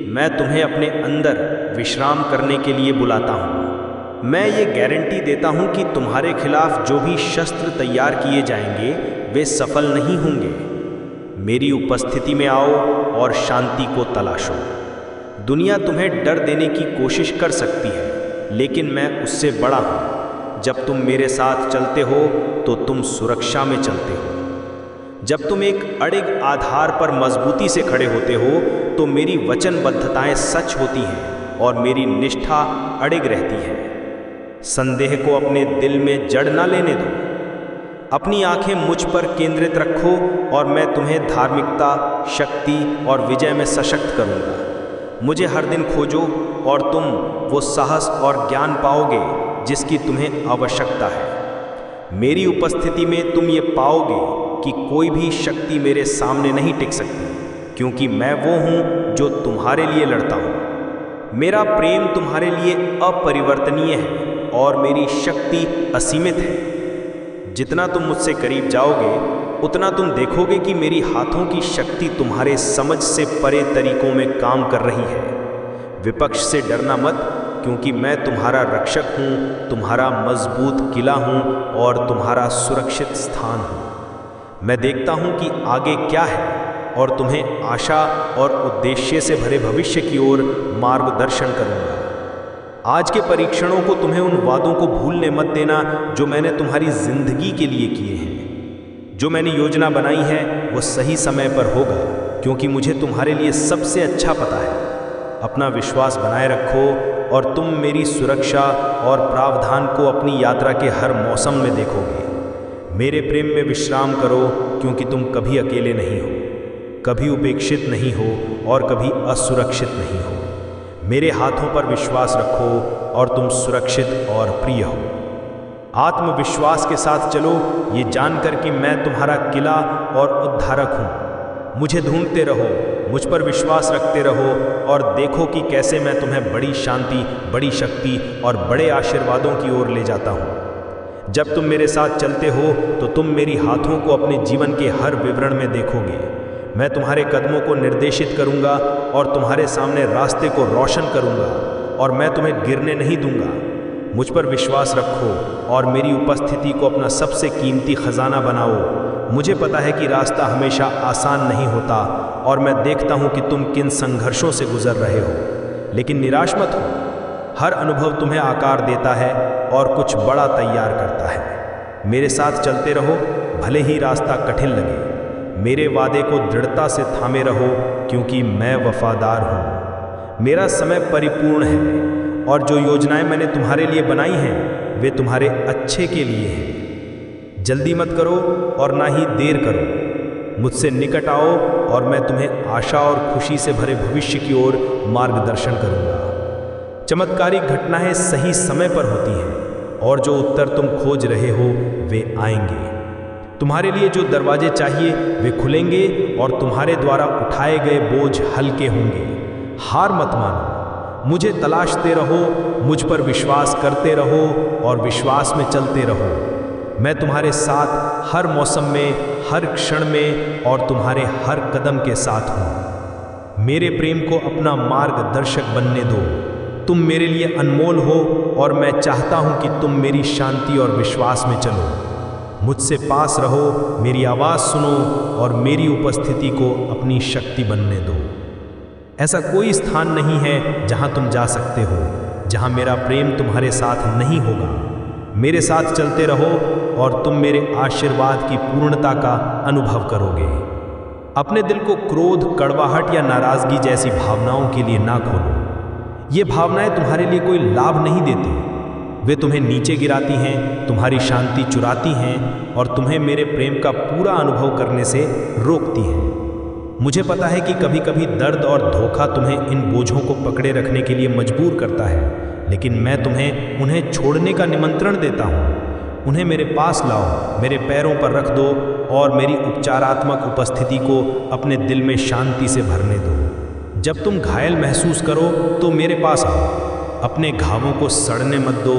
मैं तुम्हें अपने अंदर विश्राम करने के लिए बुलाता हूँ। मैं ये गारंटी देता हूँ कि तुम्हारे खिलाफ जो भी शस्त्र तैयार किए जाएंगे वे सफल नहीं होंगे। मेरी उपस्थिति में आओ और शांति को तलाशो। दुनिया तुम्हें डर देने की कोशिश कर सकती है, लेकिन मैं उससे बड़ा हूँ। जब तुम मेरे साथ चलते हो तो तुम सुरक्षा में चलते हो। जब तुम एक अड़िग आधार पर मजबूती से खड़े होते हो तो मेरी वचनबद्धताएं सच होती हैं और मेरी निष्ठा अड़िग रहती है। संदेह को अपने दिल में जड़ ना लेने दो। अपनी आंखें मुझ पर केंद्रित रखो और मैं तुम्हें धार्मिकता, शक्ति और विजय में सशक्त करूंगा। मुझे हर दिन खोजो और तुम वो साहस और ज्ञान पाओगे जिसकी तुम्हें आवश्यकता है। मेरी उपस्थिति में तुम ये पाओगे कि कोई भी शक्ति मेरे सामने नहीं टिक सकती, क्योंकि मैं वो हूँ जो तुम्हारे लिए लड़ता हूँ। मेरा प्रेम तुम्हारे लिए अपरिवर्तनीय है और मेरी शक्ति असीमित है। जितना तुम मुझसे करीब जाओगे उतना तुम देखोगे कि मेरी हाथों की शक्ति तुम्हारे समझ से परे तरीकों में काम कर रही है। विपक्ष से डरना मत, क्योंकि मैं तुम्हारा रक्षक हूँ, तुम्हारा मजबूत किला हूँ और तुम्हारा सुरक्षित स्थान हूँ। मैं देखता हूँ कि आगे क्या है और तुम्हें आशा और उद्देश्य से भरे भविष्य की ओर मार्गदर्शन करूँगा। आज के परीक्षणों को तुम्हें उन वादों को भूलने मत देना जो मैंने तुम्हारी जिंदगी के लिए किए हैं। जो मैंने योजना बनाई है वो सही समय पर होगा, क्योंकि मुझे तुम्हारे लिए सबसे अच्छा पता है। अपना विश्वास बनाए रखो और तुम मेरी सुरक्षा और प्रावधान को अपनी यात्रा के हर मौसम में देखोगे। मेरे प्रेम में विश्राम करो, क्योंकि तुम कभी अकेले नहीं हो, कभी उपेक्षित नहीं हो और कभी असुरक्षित नहीं हो। मेरे हाथों पर विश्वास रखो और तुम सुरक्षित और प्रिय हो। आत्मविश्वास के साथ चलो, ये जानकर कि मैं तुम्हारा किला और उद्धारक हूँ। मुझे ढूंढते रहो, मुझ पर विश्वास रखते रहो और देखो कि कैसे मैं तुम्हें बड़ी शांति, बड़ी शक्ति और बड़े आशीर्वादों की ओर ले जाता हूँ। जब तुम मेरे साथ चलते हो तो तुम मेरी हाथों को अपने जीवन के हर विवरण में देखोगे। मैं तुम्हारे कदमों को निर्देशित करूंगा और तुम्हारे सामने रास्ते को रोशन करूंगा, और मैं तुम्हें गिरने नहीं दूंगा। मुझ पर विश्वास रखो और मेरी उपस्थिति को अपना सबसे कीमती खजाना बनाओ। मुझे पता है कि रास्ता हमेशा आसान नहीं होता और मैं देखता हूं कि तुम किन संघर्षों से गुजर रहे हो, लेकिन निराश मत हो। हर अनुभव तुम्हें आकार देता है और कुछ बड़ा तैयार करता है। मेरे साथ चलते रहो, भले ही रास्ता कठिन लगे। मेरे वादे को दृढ़ता से थामे रहो, क्योंकि मैं वफादार हूँ। मेरा समय परिपूर्ण है और जो योजनाएं मैंने तुम्हारे लिए बनाई हैं वे तुम्हारे अच्छे के लिए हैं। जल्दी मत करो और ना ही देर करो। मुझसे निकट आओ और मैं तुम्हें आशा और खुशी से भरे भविष्य की ओर मार्गदर्शन करूँगा। चमत्कारिक घटनाएं सही समय पर होती हैं और जो उत्तर तुम खोज रहे हो वे आएंगे। तुम्हारे लिए जो दरवाजे चाहिए वे खुलेंगे और तुम्हारे द्वारा उठाए गए बोझ हल्के होंगे। हार मत मानो, मुझे तलाशते रहो, मुझ पर विश्वास करते रहो और विश्वास में चलते रहो। मैं तुम्हारे साथ हर मौसम में, हर क्षण में और तुम्हारे हर कदम के साथ हूँ। मेरे प्रेम को अपना मार्गदर्शक बनने दो। तुम मेरे लिए अनमोल हो और मैं चाहता हूँ कि तुम मेरी शांति और विश्वास में चलो। मुझसे पास रहो, मेरी आवाज़ सुनो और मेरी उपस्थिति को अपनी शक्ति बनने दो। ऐसा कोई स्थान नहीं है जहां तुम जा सकते हो जहां मेरा प्रेम तुम्हारे साथ नहीं होगा। मेरे साथ चलते रहो और तुम मेरे आशीर्वाद की पूर्णता का अनुभव करोगे। अपने दिल को क्रोध, कड़वाहट या नाराजगी जैसी भावनाओं के लिए ना खोलो। ये भावनाएं तुम्हारे लिए कोई लाभ नहीं देती। वे तुम्हें नीचे गिराती हैं, तुम्हारी शांति चुराती हैं और तुम्हें मेरे प्रेम का पूरा अनुभव करने से रोकती हैं। मुझे पता है कि कभी कभी दर्द और धोखा तुम्हें इन बोझों को पकड़े रखने के लिए मजबूर करता है, लेकिन मैं तुम्हें उन्हें छोड़ने का निमंत्रण देता हूँ। उन्हें मेरे पास लाओ, मेरे पैरों पर रख दो और मेरी उपचारात्मक उपस्थिति को अपने दिल में शांति से भरने दो। जब तुम घायल महसूस करो तो मेरे पास आओ। अपने घावों को सड़ने मत दो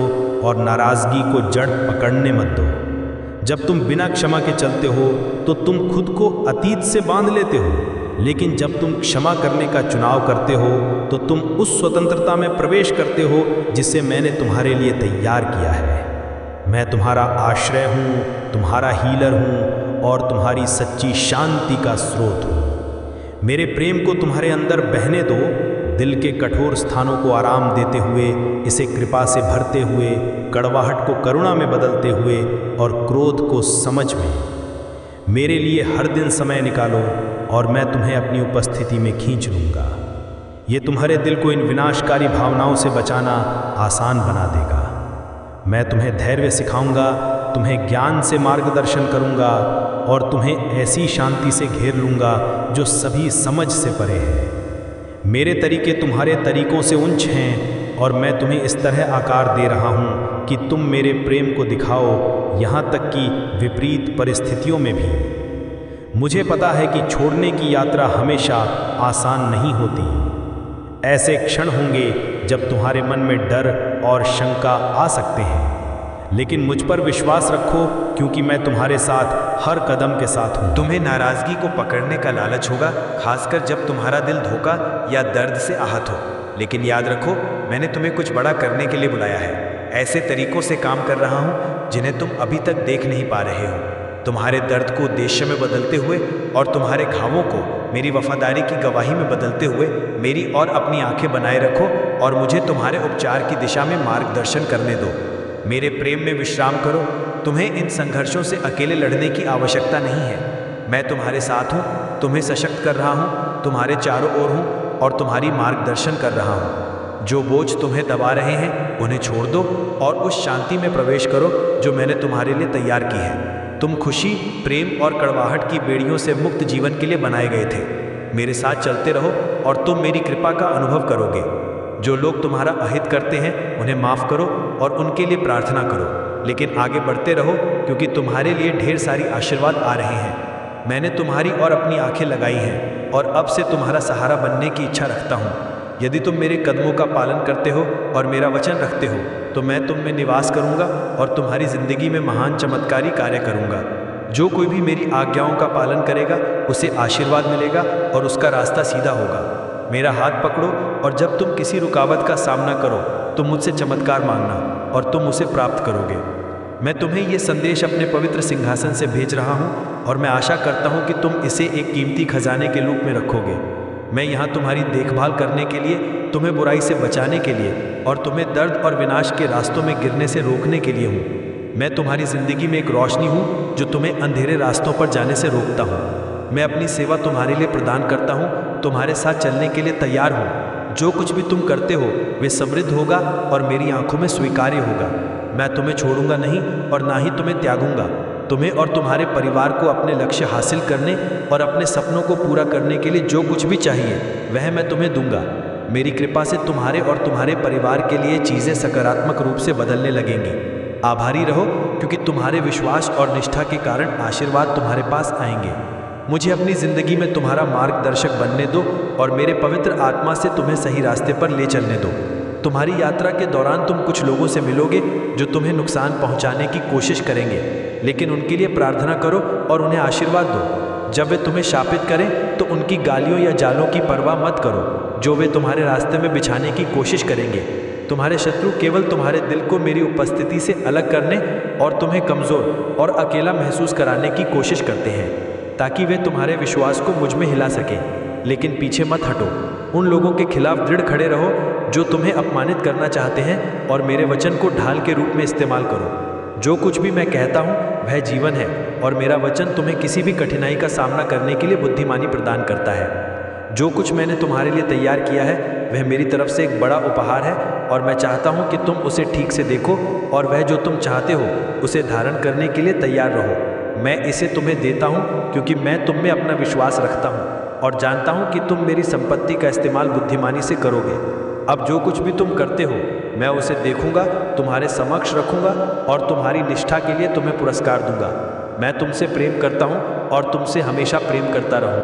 और नाराज़गी को जड़ पकड़ने मत दो। जब तुम बिना क्षमा के चलते हो तो तुम खुद को अतीत से बांध लेते हो, लेकिन जब तुम क्षमा करने का चुनाव करते हो तो तुम उस स्वतंत्रता में प्रवेश करते हो जिसे मैंने तुम्हारे लिए तैयार किया है। मैं तुम्हारा आश्रय हूँ, तुम्हारा हीलर हूँ और तुम्हारी सच्ची शांति का स्रोत हूँ। मेरे प्रेम को तुम्हारे अंदर बहने दो, दिल के कठोर स्थानों को आराम देते हुए, इसे कृपा से भरते हुए, कड़वाहट को करुणा में बदलते हुए और क्रोध को समझ में। मेरे लिए हर दिन समय निकालो और मैं तुम्हें अपनी उपस्थिति में खींच लूँगा। ये तुम्हारे दिल को इन विनाशकारी भावनाओं से बचाना आसान बना देगा। मैं तुम्हें धैर्य सिखाऊंगा, तुम्हें ज्ञान से मार्गदर्शन करूंगा और तुम्हें ऐसी शांति से घेर लूँगा जो सभी समझ से परे है। मेरे तरीके तुम्हारे तरीकों से ऊंच हैं और मैं तुम्हें इस तरह आकार दे रहा हूँ कि तुम मेरे प्रेम को दिखाओ, यहाँ तक कि विपरीत परिस्थितियों में भी। मुझे पता है कि छोड़ने की यात्रा हमेशा आसान नहीं होती। ऐसे क्षण होंगे जब तुम्हारे मन में डर और शंका आ सकते हैं, लेकिन मुझ पर विश्वास रखो क्योंकि मैं तुम्हारे साथ हर कदम के साथ हूँ। तुम्हें नाराज़गी को पकड़ने का लालच होगा, खासकर जब तुम्हारा दिल धोखा या दर्द से आहत हो। लेकिन याद रखो, मैंने तुम्हें कुछ बड़ा करने के लिए बुलाया है। ऐसे तरीकों से काम कर रहा हूँ जिन्हें तुम अभी तक देख नहीं पा रहे हो। तुम्हारे दर्द को उद्देश्य में बदलते हुए और तुम्हारे घावों को मेरी वफादारी की गवाही में बदलते हुए मेरी और अपनी आंखें बनाए रखो और मुझे तुम्हारे उपचार की दिशा में मार्गदर्शन करने दो। मेरे प्रेम में विश्राम करो। तुम्हें इन संघर्षों से अकेले लड़ने की आवश्यकता नहीं है। मैं तुम्हारे साथ हूँ, तुम्हें सशक्त कर रहा हूँ, तुम्हारे चारों ओर हूँ और तुम्हारी मार्गदर्शन कर रहा हूँ। जो बोझ तुम्हें दबा रहे हैं उन्हें छोड़ दो और उस शांति में प्रवेश करो जो मैंने तुम्हारे लिए तैयार की है। तुम खुशी, प्रेम और कड़वाहट की बेड़ियों से मुक्त जीवन के लिए बनाए गए थे। मेरे साथ चलते रहो और तुम मेरी कृपा का अनुभव करोगे। जो लोग तुम्हारा अहित करते हैं उन्हें माफ़ करो और उनके लिए प्रार्थना करो, लेकिन आगे बढ़ते रहो क्योंकि तुम्हारे लिए ढेर सारी आशीर्वाद आ रहे हैं। मैंने तुम्हारी और अपनी आंखें लगाई हैं और अब से तुम्हारा सहारा बनने की इच्छा रखता हूँ। यदि तुम मेरे कदमों का पालन करते हो और मेरा वचन रखते हो तो मैं तुम में निवास करूँगा और तुम्हारी ज़िंदगी में महान चमत्कारी कार्य करूँगा। जो कोई भी मेरी आज्ञाओं का पालन करेगा उसे आशीर्वाद मिलेगा और उसका रास्ता सीधा होगा। मेरा हाथ पकड़ो और जब तुम किसी रुकावट का सामना करो तो मुझसे चमत्कार मांगना और तुम उसे प्राप्त करोगे। मैं तुम्हें ये संदेश अपने पवित्र सिंहासन से भेज रहा हूँ और मैं आशा करता हूँ कि तुम इसे एक कीमती खजाने के रूप में रखोगे। मैं यहाँ तुम्हारी देखभाल करने के लिए, तुम्हें बुराई से बचाने के लिए और तुम्हें दर्द और विनाश के रास्तों में गिरने से रोकने के लिए हूँ। मैं तुम्हारी ज़िंदगी में एक रोशनी हूँ जो तुम्हें अंधेरे रास्तों पर जाने से रोकता हूँ। मैं अपनी सेवा तुम्हारे लिए प्रदान करता हूँ, तुम्हारे साथ चलने के लिए तैयार हूँ। जो कुछ भी तुम करते हो वे समृद्ध होगा और मेरी आंखों में स्वीकार्य होगा। मैं तुम्हें छोड़ूंगा नहीं और ना ही तुम्हें त्यागूंगा। तुम्हें और तुम्हारे परिवार को अपने लक्ष्य हासिल करने और अपने सपनों को पूरा करने के लिए जो कुछ भी चाहिए वह मैं तुम्हें दूंगा। मेरी कृपा से तुम्हारे और तुम्हारे परिवार के लिए चीज़ें सकारात्मक रूप से बदलने लगेंगी। आभारी रहो क्योंकि तुम्हारे विश्वास और निष्ठा के कारण आशीर्वाद तुम्हारे पास आएंगे। मुझे अपनी ज़िंदगी में तुम्हारा मार्गदर्शक बनने दो और मेरे पवित्र आत्मा से तुम्हें सही रास्ते पर ले चलने दो। तुम्हारी यात्रा के दौरान तुम कुछ लोगों से मिलोगे जो तुम्हें नुकसान पहुंचाने की कोशिश करेंगे, लेकिन उनके लिए प्रार्थना करो और उन्हें आशीर्वाद दो। जब वे तुम्हें शापित करें तो उनकी गालियों या जालों की परवाह मत करो जो वे तुम्हारे रास्ते में बिछाने की कोशिश करेंगे। तुम्हारे शत्रु केवल तुम्हारे दिल को मेरी उपस्थिति से अलग करने और तुम्हें कमज़ोर और अकेला महसूस कराने की कोशिश करते हैं ताकि वे तुम्हारे विश्वास को मुझ में हिला सकें। लेकिन पीछे मत हटो। उन लोगों के खिलाफ दृढ़ खड़े रहो जो तुम्हें अपमानित करना चाहते हैं और मेरे वचन को ढाल के रूप में इस्तेमाल करो। जो कुछ भी मैं कहता हूँ वह जीवन है और मेरा वचन तुम्हें किसी भी कठिनाई का सामना करने के लिए बुद्धिमानी प्रदान करता है। जो कुछ मैंने तुम्हारे लिए तैयार किया है वह मेरी तरफ से एक बड़ा उपहार है और मैं चाहता हूँ कि तुम उसे ठीक से देखो और वह जो तुम चाहते हो उसे धारण करने के लिए तैयार रहो। मैं इसे तुम्हें देता हूँ क्योंकि मैं तुम में अपना विश्वास रखता हूँ और जानता हूँ कि तुम मेरी संपत्ति का इस्तेमाल बुद्धिमानी से करोगे। अब जो कुछ भी तुम करते हो मैं उसे देखूंगा, तुम्हारे समक्ष रखूंगा और तुम्हारी निष्ठा के लिए तुम्हें पुरस्कार दूंगा। मैं तुमसे प्रेम करता हूँ और तुमसे हमेशा प्रेम करता रहूँ।